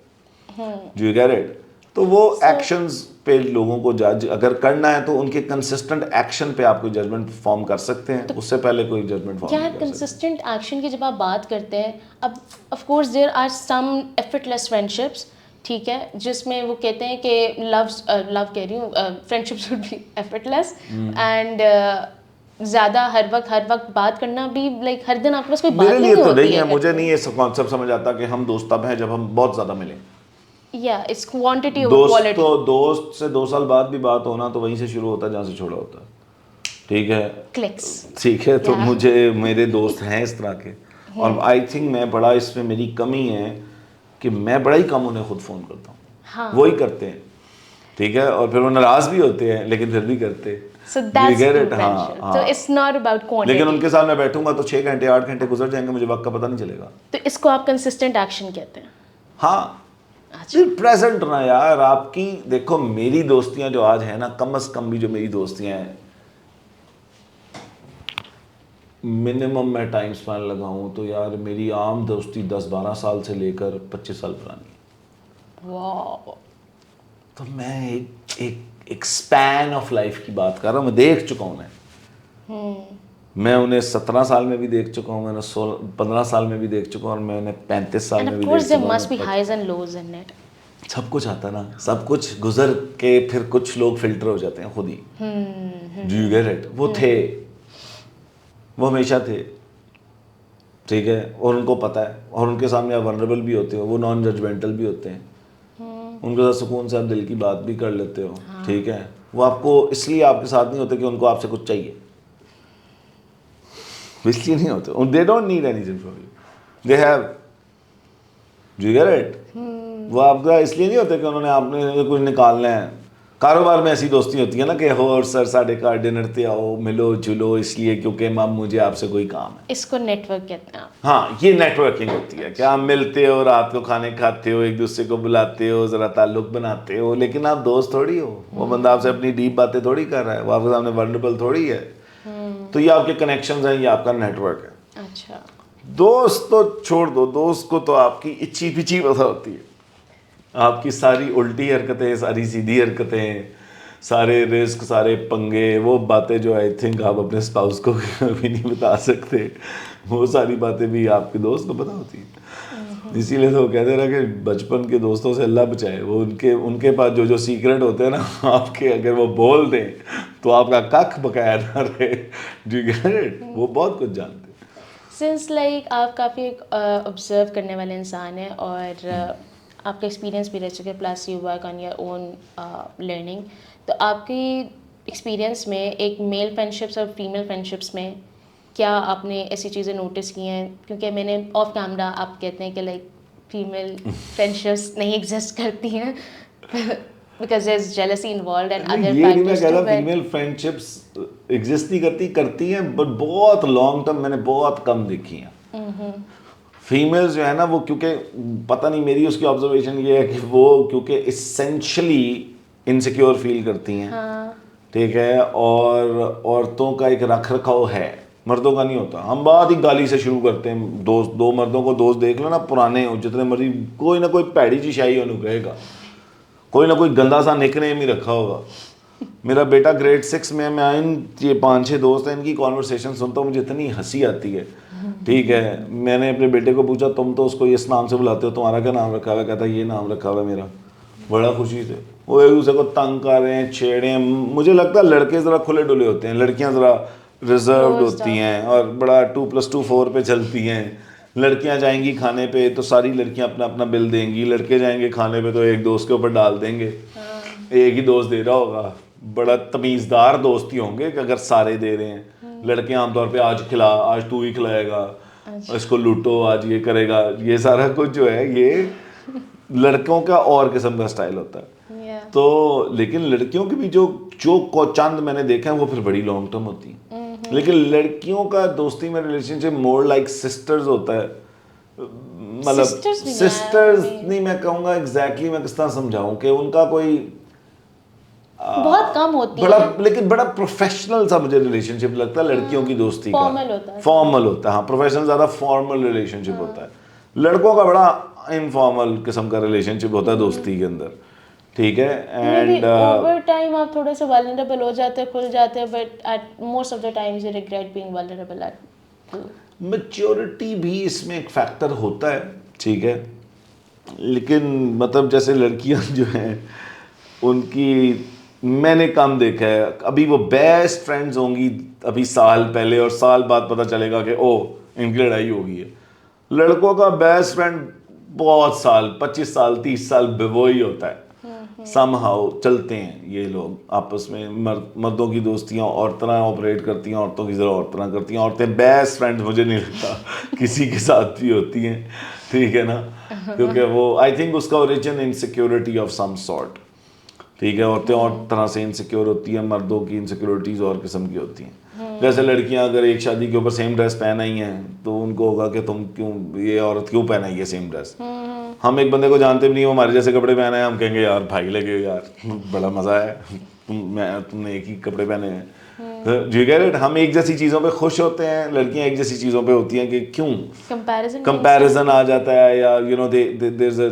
Do you get it? تو وہ ایکشنز پہ لوگوں کو جج اگر کرنا ہے تو ان کے کنسسٹنٹ ایکشن پہ آپ کوئی ججمنٹ فارم کر سکتے ہیں, اس سے پہلے کوئی ججمنٹ فارم نہیں کر سکتے. کنسسٹنٹ ایکشن کی جب آپ بات کرتے ہیں, اب of course there are some effortless friendships, ٹھیک ہے, جس میں وہ کہتے ہیں کہ لو کہہ رہی ہوں, friendship should be effortless, and زیادہ ہر وقت بات کرنا بھی لائک ہر دن آپ کے پاس کوئی بات میرے لیے نہیں تو ہوتی نہیں ہے. ہے, مجھے نہیں یہ کانسیپٹ سمجھ آتا کہ ہم دوست تب ہیں جب ہم بہت زیادہ ملیں. یا اٹس کوانٹٹی اوور کوالٹی. دوست سے 2 سال بعد بھی بات ہونا تو وہیں سے شروع ہوتا ہے جہاں سے چھوڑا ہوتا ہے. ٹھیک ہے, کلکس. ٹھیک ہے. تو مجھے میرے دوست ہیں اس طرح کے, اور آئی تھنک میں بڑا اس میں میری کمی ہے کہ میں بڑا ہی کم انہیں خود فون کرتا ہوں, وہی کرتے ہیں. ٹھیک ہے, اور پھر وہ ناراض بھی ہوتے ہیں لیکن پھر بھی کرتے. So that's true friendship. So it's not about quantity. لیکن ان کے ساتھ میں بیٹھوں گا تو 6 گھنٹے 8 گھنٹے گزر جائیں گے, مجھے وقت کا پتہ نہیں چلے گا. تو اس کو آپ کنسسٹنٹ ایکشن کہتے ہیں. ہاں, پریزنٹ نا یار. آپ کی دیکھو میری دوستیاں جو آج ہیں نا, کم از کم بھی جو میری دوستیاں ہیں, منیمم میں ٹائم سپین لگاؤں تو یار میری عام دوستی 10-12 سال سے لے کر 25 سال پرانی ہے. واو. تو میں ایک سپین آف لائف کی بات کر رہا ہوں. میں دیکھ چکا ہوں میں انہیں 17 سال میں بھی دیکھ چکا ہوں, میں نے 15 سال میں بھی دیکھ چکا ہوں, اور میں انہیں 35 سال میں بھی دیکھ چکا ہوں. And of course there must be highs and lows in it. سب کچھ آتا نا, سب کچھ گزر کے پھر کچھ لوگ فلٹر ہو جاتے ہیں خود ہی. Do you get it? وہ تھے, وہ ہمیشہ تھے. ٹھیک ہے, اور ان کو پتہ ہے, اور ان کے سامنے آپ ونربل بھی ہوتے ہو, وہ نان ججمنٹل بھی ہوتے ہیں. ان کے ساتھ سکون سے آپ دل کی بات بھی کر لیتے ہو. ٹھیک ہے, وہ آپ کو اس لیے آپ کے ساتھ نہیں ہوتے کہ ان کو آپ سے کچھ چاہیے, اس لیے نہیں ہوتے. they don't need anything from you. they have. do you get it? وہ آپ کا اس لیے نہیں ہوتے کہ انہوں نے آپ نے کچھ نکالنا ہے. کاروبار میں ایسی دوستی ہوتی ہے نا کہ ہو سر ساڑھے گھر ڈنر تے آؤ, ملو جلو, اس لیے کیونکہ مام مجھے آپ سے کوئی کام ہے. اس کو نیٹ ورک کہتے ہیں. ہاں, یہ نیٹ ورکنگ ہوتی ہے کہ آپ ملتے ہو, رات کو کھانے کھاتے ہو, ایک دوسرے کو بلاتے ہو, ذرا تعلق بناتے ہو, لیکن آپ دوست تھوڑی ہو. وہ بندہ آپ سے اپنی ڈیپ باتیں تھوڑی کر رہا ہے, وہ آپ کے سامنے ورنریبل تھوڑی ہے. تو یہ آپ کے کنیکشنز ہیں, یہ آپ کا نیٹ ورک ہے. اچھا, دوست تو چھوڑ دو, دوست کو تو آپ کی اچھی پچھی پتہ ہوتی ہے, آپ کی ساری الٹی حرکتیں, ساری سیدھی حرکتیں, سارے رسک, سارے پنگے, وہ باتیں جو آئی تھنک آپ اپنے اسپاؤس کو کبھی نہیں بتا سکتے, وہ ساری باتیں بھی آپ کے دوست کو پتہ ہوتی ہیں. اسی لیے تو وہ کہتے رہا کہ بچپن کے دوستوں سے اللہ بچائے. وہ ان کے پاس جو سیکرٹ ہوتے ہیں نا آپ کے, اگر وہ بول دیں تو آپ کا ککھ بقایا نہ رہے. وہ بہت کچھ جانتے ہیں. سنس لائک آپ کافی آبزرو کرنے والے انسان ہیں, اور آپ کا ایکسپیرینس بھی رہ چکے, plus you work on your own learning. تو آپ کی ایکسپیرینس میں ایک میل فرینڈشپس اور فیمیل فرینڈشپس میں کیا آپ نے ایسی چیزیں نوٹس کی ہیں؟ کیونکہ میں نے آف کیمرا آپ کہتے ہیں کہ لائک فیمیل فرینڈشپس نہیں ایگزسٹ کرتی ہیں because there is jealousy involved and other یہ نہیں میں فیکٹرز کہہ ٹو. رہا فیمیل فرینڈشپس ایگزسٹ نہیں کرتی ہیں, بٹ بہت لانگ ٹرم میں نے بہت کم دیکھی ہیں. فیمیلز جو ہے نا وہ, کیونکہ پتہ نہیں میری اس کی آبزرویشن یہ ہے کہ وہ کیونکہ اسینشلی انسیکیور فیل کرتی ہیں. ٹھیک ہے, اور عورتوں کا ایک رکھ رکھاؤ ہے, مردوں کا نہیں ہوتا. ہم بات ہی گالی سے شروع کرتے ہیں. دو مردوں کو دوست دیکھ لو نا, پرانے ہو جتنے مرضی, کوئی نہ کوئی پیڑی چی شاہی انہوں کہے گا, کوئی نہ کوئی گندا سا نک نیم ہی رکھا ہوگا. میرا بیٹا گریڈ 6 میں یہ 5-6 دوست ہیں, ان کی کانورسیشن سنتا ہوں مجھے اتنی ہنسی آتی ہے. ٹھیک ہے, میں نے اپنے بیٹے کو پوچھا تم تو اس کو اس نام سے بلاتے ہو, تمہارا کیا نام رکھا ہوا ہے؟ کہتا ہے یہ نام رکھا ہوا ہے میرا. بڑا خوشی سے وہ ایک دوسرے کو تنگ کر رہے ہیں, چھیڑے ہیں. مجھے لگتا ہے لڑکے ذرا کھلے ڈلے ہوتے ہیں, لڑکیاں ذرا ریزروڈ ہوتی ہیں اور بڑا 2+2 4 پہ چلتی ہیں. لڑکیاں جائیں گی کھانے پہ تو ساری لڑکیاں اپنا اپنا بل دیں گی, لڑکے جائیں گے کھانے پہ تو ایک دوست کے اوپر ڈال دیں گے, ایک ہی دوست دے رہا ہوگا. بڑا تمیزدار دوستی ہوں گے کہ اگر سارے دے رہے ہیں. لڑکے عام طور پہ آج کھلا, آج تو ہی کھلائے گا, اس کو لوٹو, آج یہ کرے گا. یہ سارا کچھ جو ہے یہ لڑکوں کا اور قسم کا سٹائل ہوتا ہے. تو لیکن لڑکیوں کی بھی جو چند میں نے دیکھا ہے وہ پھر بڑی لانگ ٹرم ہوتی ہیں. لیکن لڑکیوں کا دوستی میں ریلیشن شپ مور لائک سسٹرز ہوتا ہے. مطلب سسٹرز نہیں میں کہوں گا ایگزیکٹلی, میں کس طرح سمجھاؤں کہ ان کا کوئی بہت کم ہوتی ہے, لیکن بڑا پروفیشنل سا مجھے ریلیشن شپ لگتا ہے لڑکیوں کی دوستی کا. فارمل ہوتا ہے, ہاں پروفیشنل زیادہ فارمل ریلیشن شپ ہوتا ہے. لڑکوں کا بڑا انفارمل قسم کا ریلیشن شپ ہوتا ہے دوستی کے اندر. ٹھیک ہے, اینڈ اوور ٹائم آپ تھوڑے سے vulnerable ہو جاتے ہیں, کھل جاتے ہیں, but at most of the times you regret being vulnerable at. Maturity بھی اس میں ایک فیکٹر ہوتا ہے. ٹھیک ہے, لیکن مطلب جیسے لڑکیاں جو ہیں ان کی میں نے کم دیکھا ہے. ابھی وہ بیسٹ فرینڈز ہوں گی ابھی سال پہلے, اور سال بعد پتہ چلے گا کہ او ان کی لڑائی ہو گئی ہے. لڑکوں کا بیسٹ فرینڈ بہت سال 25 سال 30 سال وہی ہوتا ہے. سم ہاؤ چلتے ہیں یہ لوگ آپس میں. مردوں کی دوستیاں اور طرح آپریٹ کرتی ہیں, عورتوں کی ذرا اور طرح کرتی ہیں. عورتیں بیسٹ فرینڈ مجھے نہیں لگتا کسی کے ساتھ بھی ہوتی ہیں, ٹھیک ہے نا, کیونکہ وہ آئی تھنک اس کا origin insecurity of some sort, ٹھیک ہے. عورتیں اور طرح سے انسیکیور ہوتی ہیں, مردوں کی انسیکیورٹیز اور قسم کی ہوتی ہیں. جیسے لڑکیاں اگر ایک شادی کے اوپر سیم ڈریس پہن آئی ہیں تو ان کو ہوگا کہ تم کیوں, یہ عورت کیوں پہن آئی ہے سیم ڈریس. ہم ایک بندے کو جانتے بھی نہیں, وہ ہمارے جیسے کپڑے پہنے ہیں, ہم کہیں گے یار بھائی لگے یار بڑا مزہ ہے, تم نے ایک ہی کپڑے پہنے ہیں. جی گیٹ اٹ. ہم ایک جیسی چیزوں پہ خوش ہوتے ہیں, لڑکیاں ایک جیسی چیزوں پہ ہوتی ہیں کہ کیوں کمپیریزن آ جاتا ہے, یا you know there is a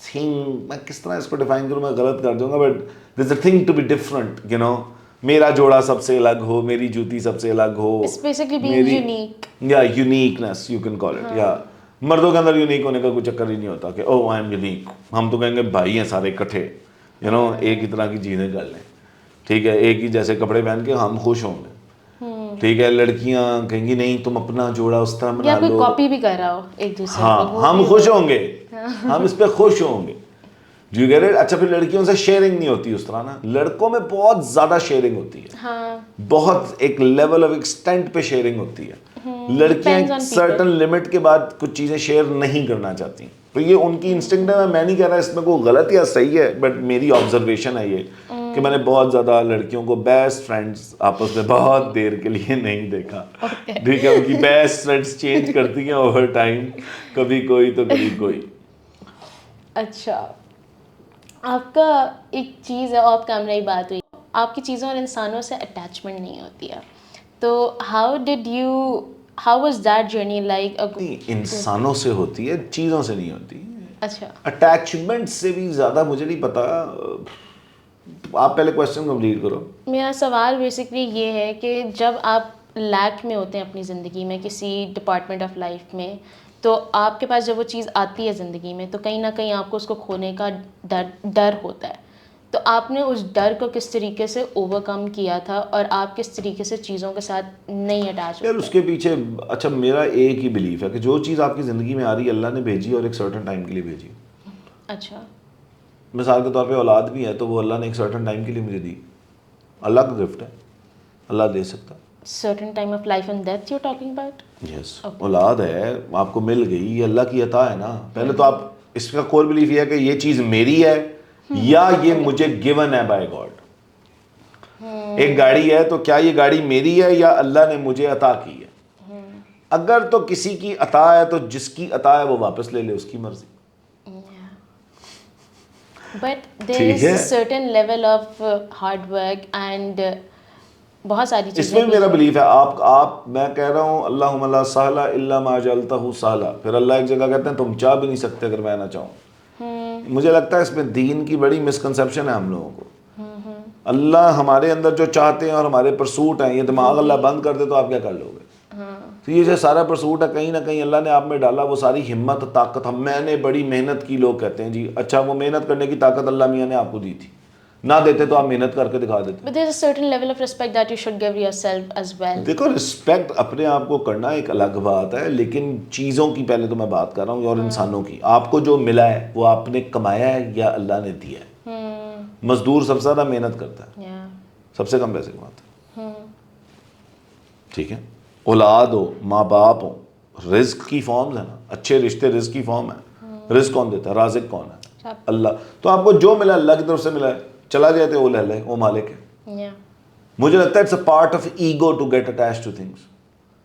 thing, میں کس طرح اس کو ڈیفائن کروں, میں غلط کر دوں گا, but there is a thing to be different, you know. میرا جوڑا سب سے الگ ہو, میری جوتی سب سے الگ ہو, یا uniqueness you can call it. یا مردوں کے اندر یونیک ہونے کا کوئی چکر ہی نہیں ہوتا کہ او آئی ایم یونیک. ہم تو کہیں گے بھائی ہیں سارے اکٹھے, یو نو, ایک ہی طرح کی چیزیں کر لیں, ٹھیک ہے, ایک ہی جیسے کپڑے پہن کے ہم خوش ہوں گے, ٹھیک ہے. لڑکیاں کہیں گی نہیں تم اپنا جوڑا اس طرح بنا لو, کاپی بھی کر رہا ہو ایک دوسرے کو. ہاں ہم خوش ہوں گے, ہم اس پہ خوش ہوں گے. جی گیٹ اٹ. اچھا پھر لڑکیوں سے شیئرنگ نہیں ہوتی اس طرح نا, لڑکوں میں بہت زیادہ شیئرنگ ہوتی ہے, بہت ایک لیول آف ایکسٹینٹ پہ شیئرنگ ہوتی ہے. لڑکیاں ایک سرٹن لمٹ کے بعد کچھ چیزیں شیئر نہیں کرنا چاہتی, تو یہ ان کی انسٹنکٹ ہے. میں نہیں کہہ رہا اس میں کوئی غلط یا صحیح ہے, بٹ میری آبزرویشن ہے یہ کہ میں نے بہت زیادہ لڑکیوں کو بیسٹ فرینڈس آپس میں بہت دیر کے لیے نہیں دیکھا, ٹھیک ہے. ان کی بیسٹ فرینڈس چینج کرتی ہیں اوور ٹائم, کبھی کوئی تو کبھی کوئی. اچھا, آپ کا ایک چیز ہے, آف کیمرہ ہی بات ہوئی, آپ کی چیزوں اور انسانوں سے اٹیچمنٹ نہیں ہوتی ہے, تو how was that journey like? انسانوں سے ہوتی ہے, چیزوں سے نہیں ہوتی. اچھا, اٹیچمنٹ سے بھی زیادہ مجھے نہیں پتا. آپ پہلے کوشچن کمپلیٹ کرو. میرا سوال بیسکلی یہ ہے کہ جب آپ لیک میں ہوتے ہیں اپنی زندگی میں, کسی ڈپارٹمنٹ آف لائف میں, تو آپ کے پاس جب وہ چیز آتی ہے زندگی میں تو کہیں نہ کہیں آپ کو اس کو کھونے کا ڈر ہوتا ہے. تو آپ نے اس ڈر کو کس طریقے سے اوور کم کیا تھا, اور آپ کس طریقے سے چیزوں کے ساتھ نہیں اٹیچ ہوتے؟ یار اس کے پیچھے اچھا میرا ایک ہی بلیف ہے کہ جو چیز آپ کی زندگی میں آ رہی ہے اللہ نے بھیجی اور ایک سرٹن ٹائم کے لیے بھیجی. اچھا, مثال کے طور پہ اولاد بھی ہے تو وہ اللہ نے ایک سرٹن ٹائم کے لیے مجھے دی, اللہ کا گفٹ ہے, اللہ دے سکتا ہے. certain time of life and death you're talking about? یس, اولاد ہے آپ کو مل گئی, یہ اللہ کی عطا ہے نا. پہلے تو آپ اس کا کور بلیف یہ ہے کہ یہ چیز میری ہے یا یہ مجھے گیون ہے بائی گاڈ. ایک گاڑی ہے تو کیا یہ گاڑی میری ہے یا اللہ نے مجھے عطا کی ہے؟ اگر تو کسی کی عطا ہے تو جس کی عطا ہے وہ واپس لے لے, اس کی مرضی. But there is a certain level of hard work and بہت ساری چیزیں. اس میں میرا بلیف ہے آپ میں کہہ رہا ہوں اللہم لا سہلا الا ما جعلتہ سہلا. پھر اللہ ایک جگہ کہتے ہیں تم چاہ بھی نہیں سکتے اگر میں نہ چاہوں. مجھے لگتا ہے اس میں دین کی بڑی مسکنسیپشن ہے ہم لوگوں کو. اللہ ہمارے اندر جو چاہتے ہیں اور ہمارے پرسوٹ ہیں, یہ دماغ اللہ بند کر دے تو آپ کیا کر لو گے؟ تو یہ جو سارا پرسوٹ ہے کہیں نہ کہیں اللہ نے آپ میں ڈالا, وہ ساری ہمت طاقت. میں نے بڑی محنت کی, لوگ کہتے ہیں جی اچھا وہ محنت کرنے کی طاقت اللہ میاں نے آپ کو دی تھی, نہ دیتے تو آپ محنت کر کے دکھا دیتے. But there is a certain level of respect that you should give yourself as well. دیکھو رسپیکٹ اپنے آپ کو کرنا ایک الگ بات ہے, لیکن چیزوں کی پہلے تو میں بات کر رہا ہوں اور انسانوں کی. آپ کو جو ملا ہے وہ آپ نے کمایا ہے یا اللہ نے دیا ہے؟ مزدور سب سے زیادہ محنت کرتا ہے, سب سے کم پیسے کماتا ہے, ٹھیک ہے. اولاد ہو, ماں باپ ہو, رزق کی فارمز ہیں نا, اچھے رشتے رزق کی فارم ہے. رزق کون دیتا ہے؟ رازق کون ہے؟ اللہ. تو آپ کو جو ملا اللہ کی طرف سے ملا ہے, چلا جاتے وہ لے لے, وہ مالک ہے. مجھے لگتا ہے it's a part of ego to get attach to things.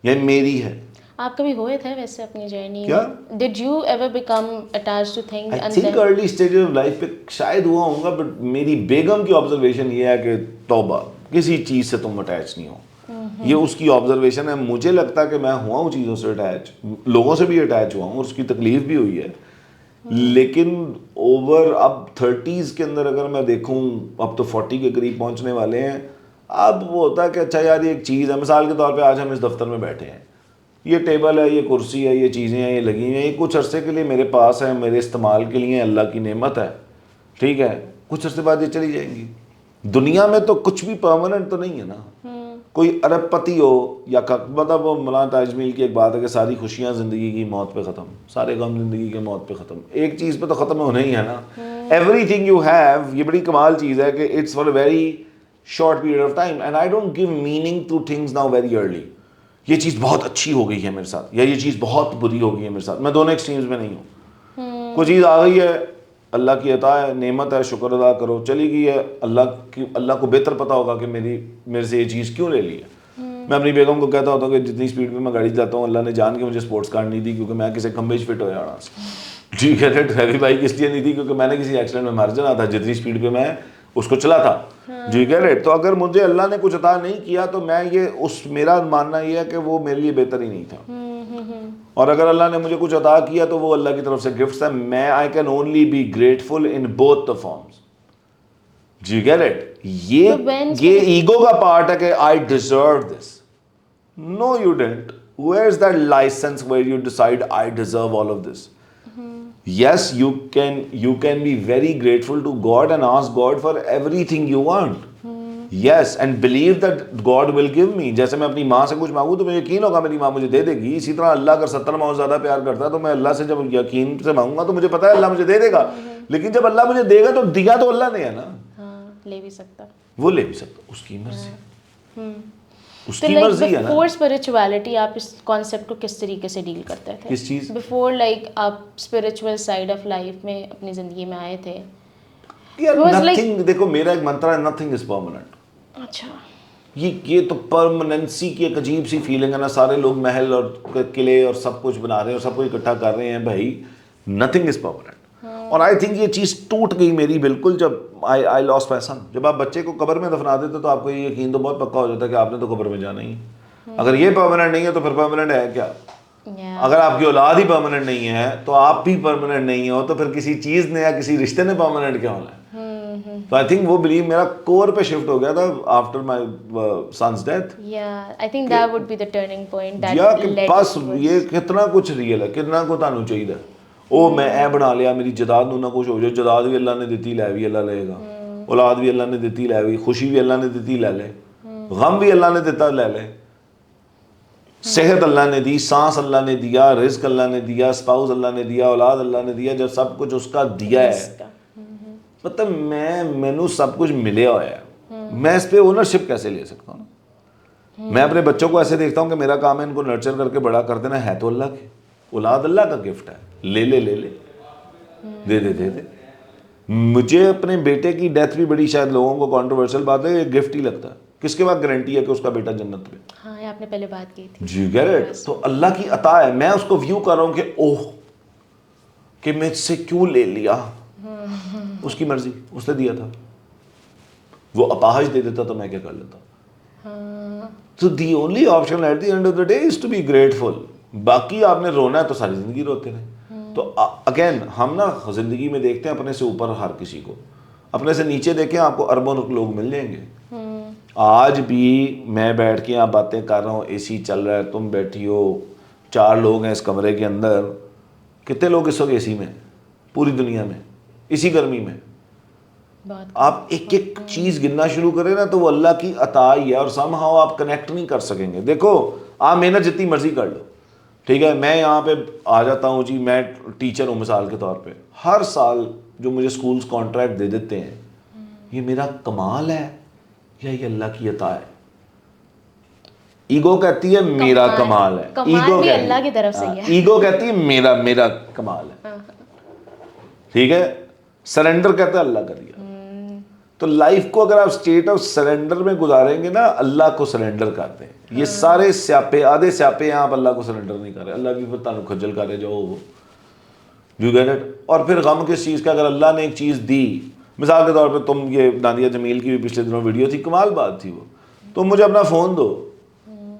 یہ میری ہے. آپ کبھی ہوئے تھے ویسے اپنی جرنی کیا میں؟ Did you ever become attached to things? I think early stages of life پہ شاید ہوا ہوں گا, بٹ میری بیگم کی آبزرویشن یہ ہے کہ توبہ کسی چیز سے تم اٹیچ نہیں ہو. یہ اس کی آبزرویشن ہے. مجھے لگتا ہے کہ میں ہوا ہوں چیزوں سے اٹیچ, لوگوں سے بھی اٹیچ ہوا ہوں, اور اس کی تکلیف بھی ہوئی ہے. لیکن اوور اب 30s کے اندر اگر میں دیکھوں, اب تو 40 کے قریب پہنچنے والے ہیں, اب وہ ہوتا ہے کہ اچھا یار یہ ایک چیز ہے. مثال کے طور پہ آج ہم اس دفتر میں بیٹھے ہیں, یہ ٹیبل ہے, یہ کرسی ہے, یہ چیزیں ہیں, یہ لگی ہیں, یہ کچھ عرصے کے لیے میرے پاس ہے, میرے استعمال کے لیے اللہ کی نعمت ہے, ٹھیک ہے, کچھ عرصے بعد یہ چلی جائیں گی. دنیا میں تو کچھ بھی پرماننٹ تو نہیں ہے نا. کوئی ارب پتی ہو یا مطلب وہ مولانا تاج میل کی ایک بات ہے کہ ساری خوشیاں زندگی کی موت پہ ختم, سارے غم زندگی کے موت پہ ختم, ایک چیز پہ تو ختم ہونا ہی ہے نا. ایوری تھنگ یو ہیو, یہ بڑی کمال چیز ہے کہ it's for a very short period of time and I don't give meaning to things now very early. یہ چیز بہت اچھی ہو گئی ہے میرے ساتھ یا یہ چیز بہت بری ہو گئی ہے میرے ساتھ, میں دونوں ایکسٹریمز میں نہیں ہوں. کوئی چیز آ گئی ہے, اللہ کی عطا ہے, نعمت ہے, شکر ادا کرو. چلی گئی ہے, اللہ کو بہتر پتہ ہوگا کہ میرے سے یہ چیز کیوں لے لی ہے. میں اپنی بیگم کو کہتا ہوتا ہوں کہ جتنی سپیڈ پہ میں گاڑی چلاتا ہوں, اللہ نے جان کے مجھے سپورٹس کار نہیں دی کیونکہ میں کسی کھمبے فٹ ہو جانا. ٹھیک ہے, ہیوی بائک اس لیے نہیں تھی کیونکہ میں نے کسی ایکسیڈنٹ میں مر جانا تھا جتنی سپیڈ پہ میں اس کو چلا تھا. ٹھیک ہے, تو اگر مجھے اللہ نے کچھ عطا نہیں کیا تو میں میرا ماننا یہ ہے کہ وہ میرے لیے بہتر ہی نہیں تھا. اور اگر اللہ نے مجھے کچھ عطا کیا تو وہ اللہ کی طرف سے گفٹس ہیں. میں I can only be grateful in both the forms. Do you get it? یہ ایگو کا پارٹ ہے کہ I deserve this. No, you didn't. Where's that license where you decide I deserve all of this? Yes, you can be very grateful to God and ask God for everything you want. Yes, and believe that God will give me. جیسے میں اپنی ماں سے کچھ مانگوں تو مجھے یقین ہوگا میری ماں مجھے دے دے گی. اسی طرح اللہ اگر 70 ماؤں زیادہ پیار کرتا ہے تو میں اللہ سے جب یقین سے مانگوں گا تو مجھے پتا ہے اللہ مجھے دے دے گا. لیکن جب اللہ مجھے دے گا تو دیا تو اللہ نے ہے نا, لے بھی سکتا, وہ لے بھی سکتا, اس کی مرضی, اس کی مرضی ہے نا. بفور اسپرچویلٹی آپ اس کانسیپٹ کو کس طریقے سے ڈیل کرتے تھے؟ کس چیز بفور لائک آپ اسپرچوئل سائڈ آف لائف میں اپنی زندگی میں آئے تھے؟ نتھنگ, دیکھو میرا ایک منتر ہے, نتھنگ از پرماننٹ. اچھا, یہ تو پرماننسی کی ایک عجیب سی فیلنگ ہے نا. سارے لوگ محل اور قلعے اور سب کچھ بنا رہے ہیں اور سب کچھ اکٹھا کر رہے ہیں. بھائی نتھنگ از پرماننٹ. اور آئی تھنک یہ چیز ٹوٹ گئی میری بالکل جب آئی لاس مائی سن. جب آپ بچے کو قبر میں دفنا دیتے تو آپ کو یہ یقین تو بہت پکا ہو جاتا ہے کہ آپ نے تو قبر میں جانا ہی. اگر یہ پرماننٹ نہیں ہے تو پھر پرماننٹ ہے کیا؟ اگر آپ کی اولاد ہی پرماننٹ نہیں ہے تو آپ بھی پرماننٹ نہیں ہو تو پھر کسی چیز نے یا کسی رشتے نے پرماننٹ کیا ہونا ہے؟ تو آئی تھنک وہ بلیو میرا کور پہ شفٹ ہو گیا تھا after my son's death. I think that would be the turning point یا کہ بس یہ کتنا کچھ ریئل ہے, کتنا کو تانوں چاہیے. او میں اے بنا لیا, میری جداد نو نہ کچھ ہو جائے. جداد بھی اللہ نے دیتی, لے بھی اللہ لے گا. اولاد بھی اللہ نے دیتی, لے بھی. خوشی بھی اللہ نے دیتی, لے لے. غم بھی اللہ نے دیتا, لے لے. صحت اللہ نے دی, سانس اللہ نے دیا, رزق اللہ نے دیا, اسپاؤس اللہ نے دیا, اولاد اللہ نے دیا. جب سب کچھ اس کا دیا ہے, مطلب مینوں سب کچھ ملیا ہوا ہے, میں اس پہ اونرشپ کیسے لے سکتا ہوں؟ میں اپنے بچوں کو ایسے دیکھتا ہوں کہ میرا کام ہے ان کو نرچر کر کے بڑا کر دینا. ہے تو اللہ کی اولاد, اللہ کا گفٹ ہے. لے لے لے لے, دے دے دے دے. مجھے اپنے بیٹے کی ڈیتھ بھی بڑی شاید لوگوں کو کنٹروورشل بات ہے, یہ گفٹ ہی لگتا ہے. کس کے بعد گارنٹی ہے کہ اس کا بیٹا جنت میں؟ ہاں, آپ نے پہلے بات کی تھی. جی گیٹ. تو اللہ کی عطا ہے. میں اس کو ویو کر رہا ہوں کہ اوہ کہ میں سے کیوں لے لیا. اس کی مرضی, اس نے دیا تھا. وہ اپاہج دے دیتا تو میں کیا کر لیتا. تو the only option at the end of the day is to be grateful. باقی آپ نے رونا ہے تو ساری زندگی روتے رہے. تو اگین ہم نا زندگی میں دیکھتے ہیں اپنے سے اوپر ہر کسی کو, اپنے سے نیچے دیکھیں آپ کو اربوں لوگ مل جائیں گے. آج بھی میں بیٹھ کے یہاں باتیں کر رہا ہوں, اے سی چل رہا ہے, تم بیٹھی ہو, 4 لوگ ہیں اس کمرے کے اندر. کتنے لوگ اس وقت اے سی میں پوری دنیا میں اسی گرمی میں؟ آپ ایک ایک چیز گننا شروع کریں نا تو وہ اللہ کی عطا ہی ہے, اور سم ہاؤ آپ کنیکٹ نہیں کر سکیں گے. دیکھو آپ محنت جتنی مرضی کر لو, ٹھیک ہے, میں یہاں پہ آ جاتا ہوں جی, میں ٹیچر ہوں مثال کے طور پہ, ہر سال جو مجھے سکولز کانٹریکٹ دے دیتے ہیں, یہ میرا کمال ہے یا یہ اللہ کی عطا ہے؟ ایگو کہتی ہے میرا کمال ہے, ایگو اللہ کی طرف سے ہے, ایگو کہتی ہے میرا کمال ہے. ٹھیک ہے, سرنڈر کہتا ہے اللہ کر دیا. تو لائف کو اگر آپ اسٹیٹ آف سرنڈر میں گزاریں گے نا, اللہ کو سرنڈر کرتے ہیں. یہ سارے سیاپے, آدھے سیاپے ہیں, آپ اللہ کو سرنڈر نہیں کر رہے, اللہ بھی پھر تانوں کھجل کر رہے جاؤ. You get it. اور پھر غم کس چیز کا؟ اگر اللہ نے ایک چیز دی, مثال کے طور پہ تم, یہ نادیہ جمیل کی بھی پچھلے دنوں ویڈیو تھی, کمال بات تھی وہ, تم مجھے اپنا فون دو,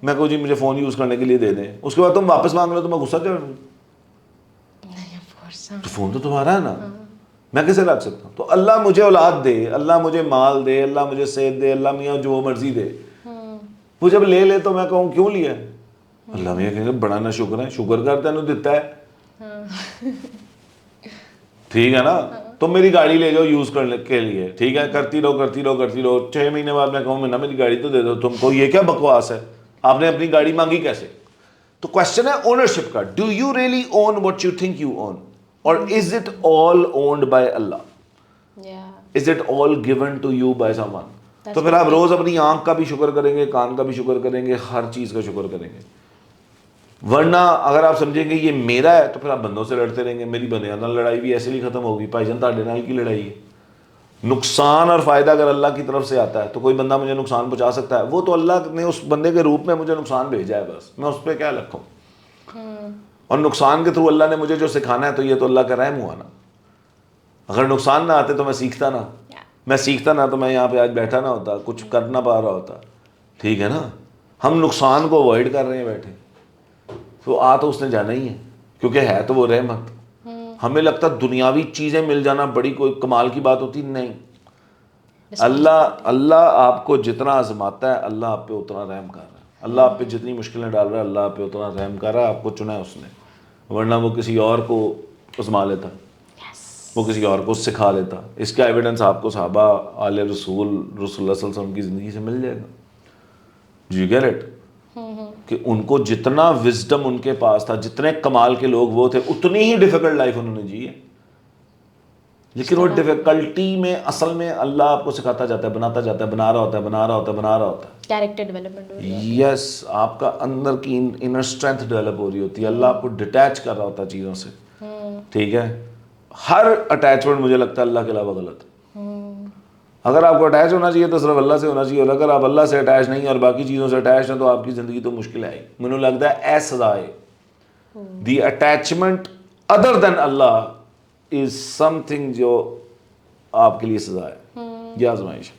میں کہوں جی مجھے فون یوز کرنے کے لیے دے دیں, اس کے بعد تم واپس مانگ لو تو میں غصہ چڑھ رہا ہوں. تو فون تو تمہارا ہے نا, میں کیسے رکھ سکتا ہوں؟ تو اللہ مجھے اولاد دے, اللہ مجھے مال دے, اللہ مجھے صحت دے, اللہ میاں جو مرضی دے, وہ جب لے لے تو میں کہوں کیوں لیا ہے؟ اللہ میاں کہیں گے بڑا نہ شکر ہے, شکر کر تینوں دیتا ہے, ٹھیک ہے نا. تم میری گاڑی لے جاؤ یوز کرنے کے لیے, ٹھیک ہے, کرتی رہو, 6 مہینے بعد میں کہوں نا میری گاڑی تو دے دو, تم کو یہ کیا بکواس ہے, آپ نے اپنی گاڑی مانگی کیسے؟ تو کوشچن ہے اونرشپ کا, do you really own what you think you own, اور is it all owned by اللہ, is it all given to you by someone. تو پھر آپ روز اپنی آنکھ کا بھی شکر کریں گے, کان کا بھی شکر کریں گے, ہر چیز کا شکر کریں گے. ورنہ اگر آپ سمجھیں گے یہ میرا ہے تو پھر آپ بندوں سے لڑتے رہیں گے. میری بندیاں نال لڑائی بھی ایسے نہیں ختم ہوگی, بھائی جان تاڑے نال کی لڑائی ہے. نقصان اور فائدہ اگر اللہ کی طرف سے آتا ہے تو کوئی بندہ مجھے نقصان پہنچا سکتا ہے, وہ تو اللہ نے اس بندے کے روپ میں مجھے نقصان بھیجا ہے, بس میں اس پہ کیا لکھوں. اور نقصان کے تھرو اللہ نے مجھے جو سکھانا ہے تو یہ تو اللہ کا رحم ہوا نا. اگر نقصان نہ آتے تو میں سیکھتا نہ, تو میں یہاں پہ آج بیٹھا نہ ہوتا, کچھ کر نہ پا رہا ہوتا, ٹھیک ہے نا. ہم نقصان کو اوائڈ کر رہے ہیں بیٹھے, تو تو اس نے جانا ہی ہے, کیونکہ ہے تو وہ رحمت. ہمیں لگتا دنیاوی چیزیں مل جانا بڑی کوئی کمال کی بات ہوتی, نہیں. اللہ آپ کو جتنا آزماتا ہے اللہ آپ پہ اتنا رحم کر رہا ہے. اللہ آپ پہ جتنی مشکلیں ڈال رہا ہے اللہ آپ پہ اتنا رحم کر رہا ہے. آپ کو چنا ہے اس نے, ورنہ وہ کسی اور کو آزما لیتا, وہ کسی اور کو سکھا لیتا. اس کا ایویڈنس آپ کو صحابہ آل رسول اللہ صلی اللہ علیہ وسلم کی زندگی سے مل جائے گا. جی گیٹ اٹ, کہ ان کو جتنا وزڈم ان کے پاس تھا, جتنے کمال کے لوگ وہ تھے, اتنی ہی ڈیفیکلٹ لائف انہوں نے جی ہے. لیکن وہ ڈیفیکلٹی میں اصل میں اللہ آپ کو سکھاتا جاتا ہے, بناتا جاتا ہے, بنا رہا ہوتا ہے. کیریکٹر ڈیولپمنٹ ہو رہی ہے. یس, آپ کا اندر کی انر اسٹرینتھ ڈیولپ ہو رہی ہوتی ہے. اللہ آپ کو ڈیٹیچ کر رہا ہوتا ہے چیزوں سے, ٹھیک ہے. ہر اٹیچمنٹ مجھے لگتا ہے اللہ کے علاوہ غلط ہے. اگر آپ کو اٹیچ ہونا چاہیے تو صرف اللہ سے ہونا چاہیے, اور اگر آپ اللہ سے اٹیچ نہیں اور باقی چیزوں سے اٹیچ ہیں تو آپ کی زندگی تو مشکل ہے. مجھے لگتا ہے اے سزا ہے, the attachment other then Allah is some thing جو آپ کے لیے سزا ہے یا آزمائش.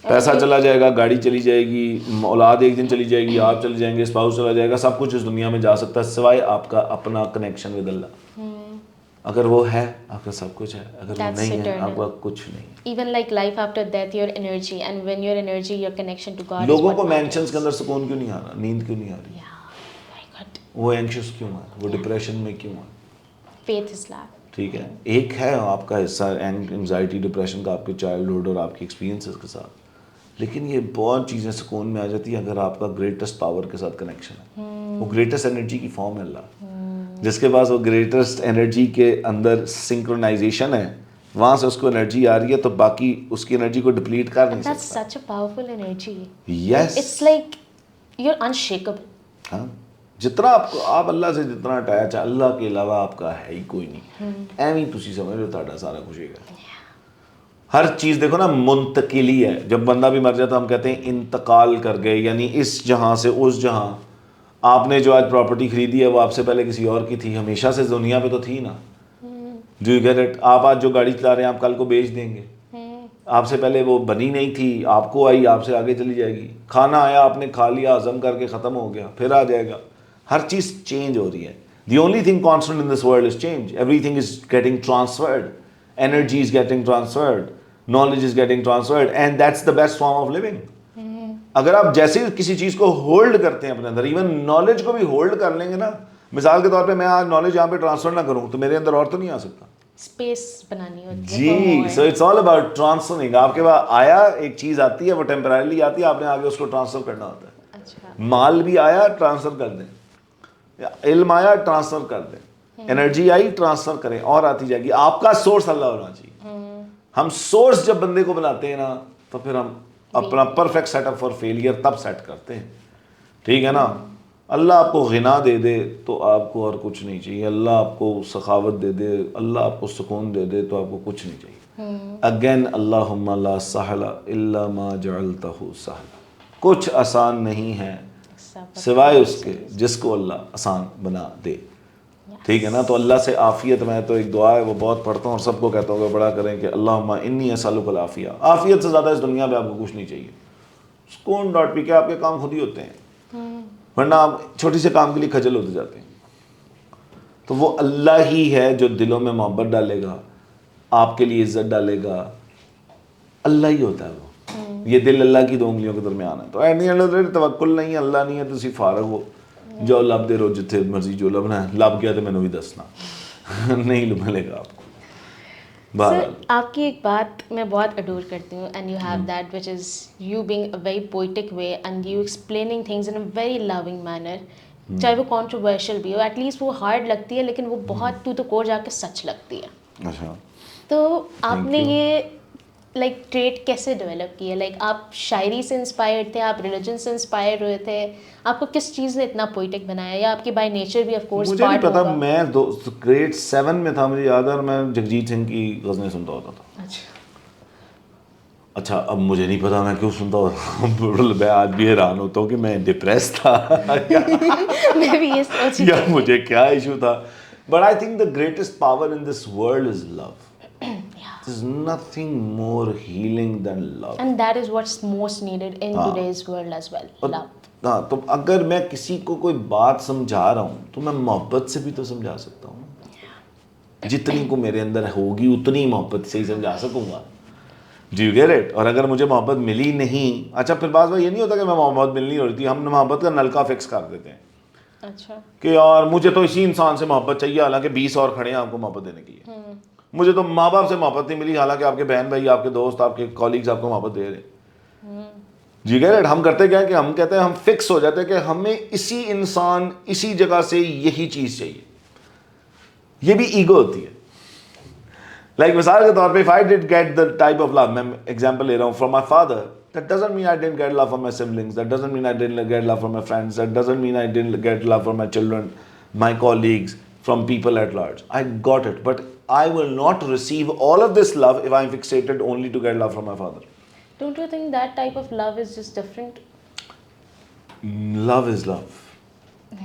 پیسہ چلا جائے گا, گاڑی چلی جائے گی, اولاد ایک دن چلی جائے گی, آپ چلے جائیں گے, اسپاؤس چلا جائے گا, سب کچھ اس دنیا میں جا سکتا ہے سوائے آپ کا اپنا کنیکشن ود اللہ. اگر وہ ہے آپ کا سب کچھ ہے, اگر وہ نہیں ہے آپ کا کچھ نہیں. Even like life after death, your energy, and when your energy, your connection to God. لوگوں کو مینشنز کے اندر سکون کیوں نہیں آ رہا, نیند کیوں نہیں آ رہی, وہ اینکشس کیوں ہے, وہ ڈپریشن میں کیوں ہے. Faith is lack. ٹھیک ہے, ایک ہے آپ کا حصہ اینگزائٹی ڈپریشن کا آپ کے چائلڈہڈ اور آپ کی ایکسپیرینسز کے ساتھ, لیکن یہ بہت چیزیں سکون میں آ جاتی ہیں اگر آپ کا گریٹسٹ پاور کے ساتھ کنیکشن ہے. وہ گریٹسٹ انرجی کی فارم ہے اللہ, جس کے پاس وہ گریٹسٹ انرجی کے اندر سنکرونائزیشن ہے, وہاں سے اس کو انرجی آ رہی ہے تو باقی اس کی انرجی کو ڈپلیٹ کر نہیں That's سکتا. such a powerful energy. Yes. It's like you're unshakable. ہاں, جتنا آپ اللہ سے جتنا اٹیچ ہے, اللہ کے علاوہ آپ کا ہے ہی کوئی نہیں. ایویں تسی سمجھ لو تہاڈا سارا کچھ ہے. ہر چیز دیکھو نا منتقلی ہے. جب بندہ بھی مر جاتا ہم کہتے ہیں انتقال کر گئے, یعنی اس جہاں سے اس جہاں. آپ نے جو آج پراپرٹی خریدی ہے وہ آپ سے پہلے کسی اور کی تھی, ہمیشہ سے دنیا پہ تو تھی نا. Do you get it. آپ آج جو گاڑی چلا رہے ہیں آپ کل کو بیچ دیں گے, آپ سے پہلے وہ بنی نہیں تھی, آپ کو آئی, آپ سے آگے چلی جائے گی. کھانا آیا, آپ نے کھا لیا, ہضم کر کے ختم ہو گیا, پھر آ جائے گا. ہر چیز چینج ہو رہی ہے. The only thing constant in this world is change. Every thing is getting transferred, energy is getting transferred, knowledge is getting transferred, and that's the best form of living. اگر آپ جیسے کسی چیز کو ہولڈ کرتے ہیں اپنے اندر, ایون نالج کو بھی ہولڈ کر لیں گے نا, مثال کے طور پہ میں آج نالج یہاں پہ ٹرانسفر نہ کروں تو میرے اندر اور تو نہیں آ سکتا. اسپیس بنانی ہوتی ہے جی, so it's all about transferring. آپ کے پاس آیا ایک چیز آتی ہے, وہ ٹیمپرریلی آتی ہے, آپ نے آگے اس کو ٹرانسفر کرنا ہوتا ہے. اچھا, مال بھی آیا ٹرانسفر کر دیں, علم آیا ٹرانسفر کر دیں, انرجی آئی ٹرانسفر کریں, اور آتی جائے گی. آپ کا سورس اللہ ہونا چاہیے. ہم سورس جب بندے کو بناتے ہیں نا تو پھر ہم اپنا perfect set up for failure تب سیٹ کرتے ہیں, ٹھیک ہے نا. اللہ آپ کو غنا دے دے تو آپ کو اور کچھ نہیں چاہیے, اللہ آپ کو سخاوت دے دے, اللہ آپ کو سکون دے دے تو آپ کو کچھ نہیں چاہیے. اگین اللہم لا سہل الا ما جعلتہ سہلا. کچھ آسان نہیں ہے سوائے اس کے جس کو اللہ آسان بنا دے, ٹھیک ہے نا. تو اللہ سے عافیت, میں تو ایک دعا ہے وہ بہت پڑھتا ہوں اور سب کو کہتا ہوں کہ بڑا کریں کہ اللہم انی اسألک العافیہ. عافیت سے زیادہ اس دنیا میں آپ کو کچھ نہیں چاہیے. سکون ڈاٹ پی کے آپ کے کام خود ہی ہوتے ہیں, ورنہ آپ چھوٹی سے کام کے لیے کھجل ہوتے جاتے ہیں. تو وہ اللہ ہی ہے جو دلوں میں محبت ڈالے گا, آپ کے لیے عزت ڈالے گا, اللہ ہی ہوتا ہے وہ. یہ دل اللہ کی 2 انگلیوں کے درمیان ہے. تو اینی توکل نہیں, اللہ نہیں ہے, تسی فارغ ہو, جو لب دے رہو جتھے مرضی جو لبنا ہے, لب گیا تو مینوں بھی دسنا, نہیں ملے گا آپ کو. سر آپ کی ایک بات میں بہت اڈور کرتی ہوں, and you have that which is you being a very poetic way and you explaining things in a very loving manner, چاہے وہ کانٹروورشل بھی ہو, ایٹ لیسٹ وہ ہارڈ لگتی ہے لیکن وہ بہت تو کور جا کے سچ لگتی ہے. اچھا, تو آپ نے یہ لائک ٹریٹ کیسے ڈیولپ کی ہے؟ لائک آپ شاعری سے انسپائرڈ تھے, آپ ریلیجن سے انسپائر ہوئے تھے, آپ کو کس چیز نے اتنا پوئٹک بنایا, یا آپ کی بائی نیچر بھی آف کورس مجھے نہیں پارٹ پتا, ہوگا؟ میں گریڈ 7 میں تھا, مجھے یاد ہے, اور میں جگجیت سنگھ کی غزلیں سنتا ہوتا تھا. اچھا اب مجھے نہیں پتا میں کیوں سنتا ہوتا, میں آج بھی حیران ہوتا ہوں کہ میں ڈپریس تھا میں بھی یہ سوچ یا مجھے کیا ایشو تھا. But I think the greatest power in this world is love. There's nothing more healing than love. And that is what's most needed in today's world as well, love. ہاں, تو اگر میں کسی کو کوئی بات سمجھا رہا ہوں تو میں محبت سے بھی تو سمجھا سکتا ہوں, جتنی کو میرے اندر ہوگی اتنی محبت سے ہی سمجھا سکوں گا. Do you get it؟ اور اگر مجھے محبت ملی نہیں, اچھا پھر بعض بار یہ نہیں ہوتا کہ میں محبت مل نہیں ہوتی, ہم محبت کا نلکا فکس کر دیتے ہیں. اچھا کہ یار مجھے تو اسی انسان سے محبت چاہیے, حالانکہ 20 اور کھڑے ہیں آپ کو محبت دینے کے لیے. مجھے تو ماں باپ سے محبت نہیں ملی, حالانکہ آپ کے بہن بھائی, آپ کے دوست, آپ کے کالیگز آپ کو محبت دے رہے ہیں. جی کہہ رہے, ہم کرتے کیا ہے کہ ہم کہتے ہیں, ہم فکس ہو جاتے ہیں کہ ہمیں اسی انسان اسی جگہ سے یہی چیز چاہیے. یہ بھی ایگو ہوتی ہے. لائک مثال کے طور پہ if I did get the type of love, میں ایگزامپل لے رہا ہوں, from my father, that doesn't mean I didn't get love from my siblings, that doesn't mean I didn't get love from my friends, that doesn't mean I didn't get love from my children, my colleagues, from people at large. I got it, but I will not receive all of this love if I'm fixated only to get love from my father. Don't you think that type of love is just different? Love is love.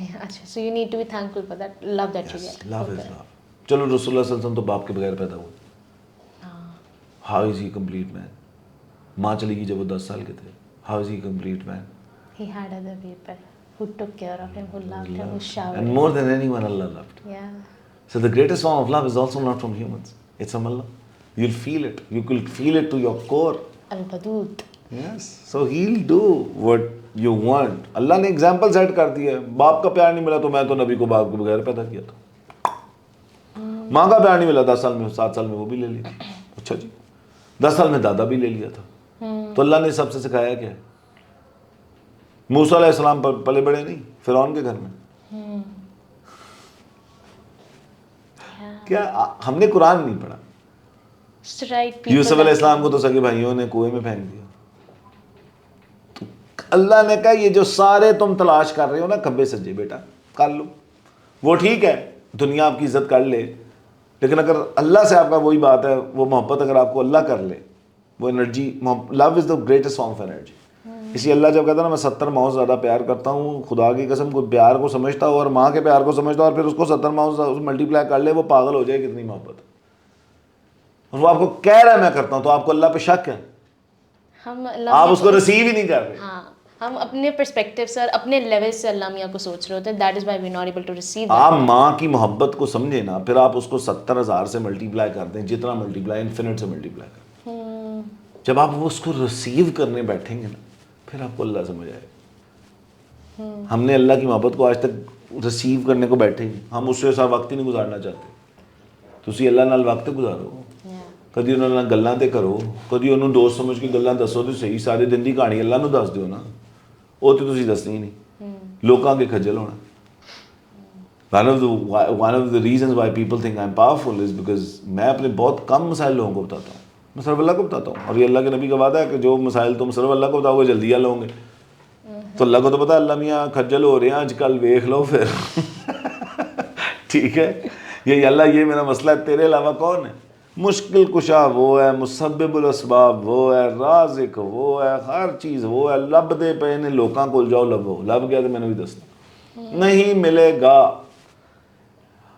Yeah, so you need to be thankful for that love that you get. Love is love. چلو رسول اللہ صلی اللہ علیہ وسلم تو باپ کے بغیر پیدا ہوئے. How is he a complete man? ماں چلی گئی جب وہ 10 سال کے تھے. How is he a complete man? He had other people who took care of him, who loved him, who showered And him. more than anyone, Allah loved. Yeah. So the greatest form of love is also not from humans. It's from Allah. You'll feel it. You could feel it to your core. Al-Wadud. Yes. So he'll do what you want. اللہ نے example set کر دی ہے. باپ کا پیار نہیں ملا تو میں تو نبی کو باپ کے بغیر پیدا کیا تھا. ماں کا پیار نہیں ملا 10 سال میں, 7 سال میں وہ بھی لے لی. اچھا جی, 10 سال میں دادا بھی لے لیا تھا. تو اللہ نے سب سے سکھایا کیا ہے؟ موسیٰ علیہ السلام پر پلے بڑے نہیں فرعون کے گھر میں. کیا ہم نے قرآن نہیں پڑھا؟ یوسف علیہ السلام کو تو سگے بھائیوں نے کنویں میں پھینک دیا. تو اللہ نے کہا یہ جو سارے تم تلاش کر رہے ہو نا کھبے سجے, بیٹا کر لو. وہ ٹھیک ہے دنیا آپ کی عزت کر لے, لیکن اگر اللہ سے آپ کا وہی بات ہے, وہ محبت اگر آپ کو اللہ کر لے, وہ energy, love is the greatest form of energy. اسی اللہ جب کہتا ہے نا میں 70 ماؤں سے زیادہ پیار کرتا ہوں, خدا کی قسم کو پیار کو سمجھتا ہوں اور ماں کے پیار کو سمجھتا ہوں, اور پھر اس کو 70 ماؤں سے ملٹیپلائی کر لے, وہ پاگل ہو جائے کتنی محبت. اور وہ آپ کو کہہ رہا ہے میں کرتا ہوں, تو آپ کو اللہ پہ شک ہے, آپ اس کو ریسیو ہی نہیں کر رہے. ہاں, ہم اپنے پرسپیکٹیو سے اور اپنے لیول سے اللہ میاں کو سوچ رہے ہوتے ہیں. That is why we not able to receive. آپ ماں کی محبت کو سمجھے نا, پھر آپ اس کو 70,000 سے ملٹیپلائی کر دیں, جتنا ملٹیپلائی انفینٹ سے ملٹیپلائی کر دیں. جب آپ وہ اس کو ریسیو کرنے بیٹھیں گے نا, پھر آپ کو اللہ سمجھ آئے گا. ہم نے اللہ کی محبت کو آج تک ریسیو کرنے کو بیٹھے ہی, ہم اس سے ساتھ وقت ہی نہیں گزارنا چاہتے. تو اسی اللہ نال وقت گزارو, کدی انہوں نے گلاں تے کرو, کدی انہوں دوست سمجھ کے گلاں دسو تو صحیح. سارے دن دی کہانی اللہ نو دس دیو نا, وہ تو تسی دسنی نہیں, لوکاں کے کھجل ہونا. One of the reasons why people think I'm powerful is because میں اپنے بہت کم مسائل لوگوں کو بتاتا ہوں, میں صرف اللہ کو بتاتا ہوں. اور یہ اللہ کے نبی کا وعدہ ہے کہ جو مسائل تم صرف اللہ کو بتاؤ گے جلدی حل ہوں گے. تو اللہ کو تو پتا اللہ میاں کھجل ہو رہے ہیں آج کل, دیکھ لو پھر. ٹھیک ہے, یہ اللہ یہ میرا مسئلہ ہے, تیرے علاوہ کون ہے؟ مشکل کشا وہ ہے, مسبب الاسباب وہ ہے, رازق وہ ہے, ہر چیز وہ ہے. لب دے پے نے لوکاں کول جاؤ, لبو, لب گیا تو میں نے بھی دسنا نہیں ملے گا.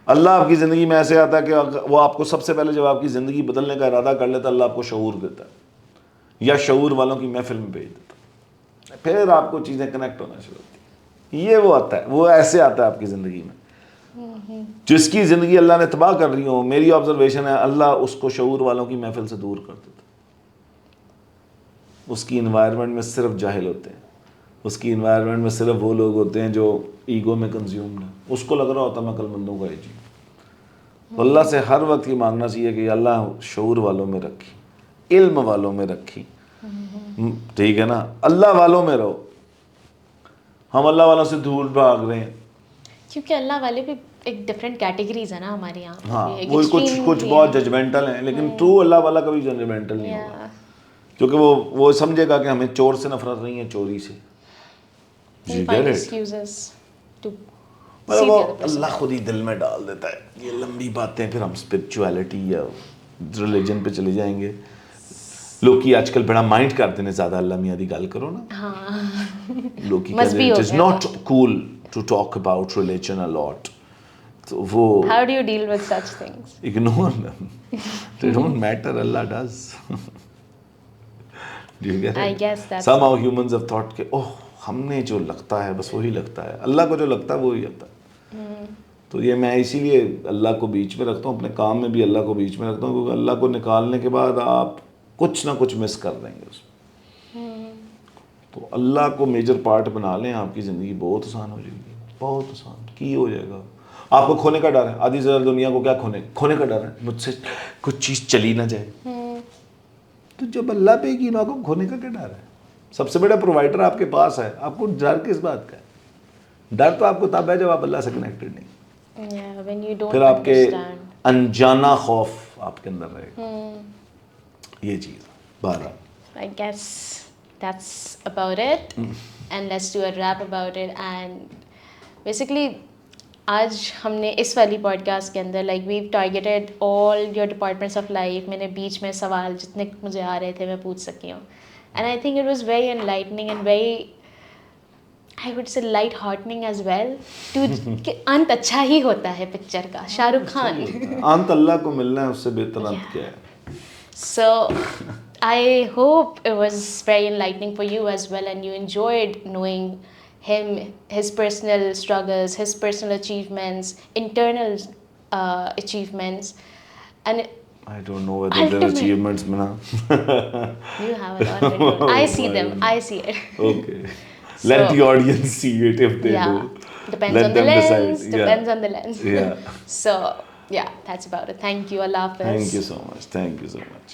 اللہ آپ کی زندگی میں ایسے آتا ہے کہ وہ آپ کو سب سے پہلے جب آپ کی زندگی بدلنے کا ارادہ کر لیتا ہے, اللہ آپ کو شعور دیتا ہے, یا شعور والوں کی محفل میں بھیج دیتا ہے, پھر آپ کو چیزیں کنیکٹ ہونا شروع ہوتی ہیں. یہ وہ آتا ہے, وہ ایسے آتا ہے آپ کی زندگی میں. جس کی زندگی اللہ نے تباہ کر رہی ہو, میری آبزرویشن ہے, اللہ اس کو شعور والوں کی محفل سے دور کر دیتا. اس کی انوائرمنٹ میں صرف جاہل ہوتے ہیں, اس کی انوائرمنٹ میں صرف وہ لوگ ہوتے ہیں جو ایگو میں کنزیومڈ ہیں. اس کو لگ رہا ہوتا میں عقل مندوں کا ایجی. اللہ سے ہر وقت یہ مانگنا چاہیے کہ اللہ شعور والوں میں رکھی, علم والوں میں رکھی, ٹھیک ہے نا, اللہ والوں میں رہو. ہم اللہ والوں سے دور بھاگ رہے ہیں, کیونکہ اللہ والے بھی ایک ڈفرینٹ کیٹیگریز ہے نا ہمارے یہاں. ہاں وہ کچھ بہت ججمنٹل ہیں, لیکن ٹرو اللہ والا کبھی ججمنٹل نہیں ہوگا, کیونکہ وہ سمجھے گا کہ ہمیں چور سے نفرت نہیں ہے, چوری سے. وہ اللہ خود ہی دل میں ڈال دیتا ہے. یہ لمبی باتیں, پھر ہم اسپرچویلٹی یا ریلیجن پہ چلے جائیں گے. لوگ کی آج کل بڑا مائنڈ کرتے ہیں زیادہ اللہ میاں دی گل کرو نا. لوگ کی کہتے ہیں it is not cool to talk about religion a lot. تو وہ how do you deal with such things? Ignore them. They don't matter. Allah does. Do you get it? I guess that's Somehow humans have thought کہ ہم نے جو لگتا ہے بس وہی لگتا ہے, اللہ کو جو لگتا ہے وہی لگتا ہے. تو یہ میں اسی لیے اللہ کو بیچ میں رکھتا ہوں, اپنے کام میں بھی اللہ کو بیچ میں رکھتا ہوں, کیونکہ اللہ کو نکالنے کے بعد آپ کچھ نہ کچھ مس کر دیں گے اس میں. تو اللہ کو میجر پارٹ بنا لیں, آپ کی زندگی بہت آسان ہو جائے گی, بہت آسان کی ہو جائے گا. آپ کو کھونے کا ڈر ہے, آدھی زیادہ دنیا کو کیا کھونے کا ڈر ہے, مجھ سے کچھ چیز چلی نہ جائے. تو جب اللہ پہ یقین ہو, آپ کو کھونے کا کیا ڈر ہے؟ سب سے بڑا پرووائڈر آپ کے پاس ہے, آپ کو ڈر کس بات کا ہے؟ ڈر تو آپ کو تب ہے جب آپ اللہ سے کنیکٹڈ نہیں. پھر آپ کے انجانا خوف آپ کے اندر رہے گا. یہ چیز 12. I guess that's about it. And let's do a wrap about it. And basically آج ہم نے اس والی پوڈ کاسٹ کے اندر like we've targeted all your departments of life. میں نے بیچ میں سوال جتنے مجھے آ رہے تھے میں پوچھ سکی ہوں. And I think it was very enlightening and very I would say light heartening as well too کہ انت اچھا ہی ہوتا ہے پکچر کا. شاہ رخ خان, انت اللہ کو ملنا ہے, اس سے بہتر انت کیا ہے. So I hope it was very enlightening for you as well, and you enjoyed knowing him, his personal struggles, his personal achievements, internal achievements, and I don't know whether they're achievements, Mina. you have a lot of it. I see them. I see it. Okay. Let the audience see it if they do. Depends Let on the them lens. decide. Depends on the lens. Yeah. So yeah, that's about it. Thank you. Allah Hafiz. Thank you so much. Thank you so much.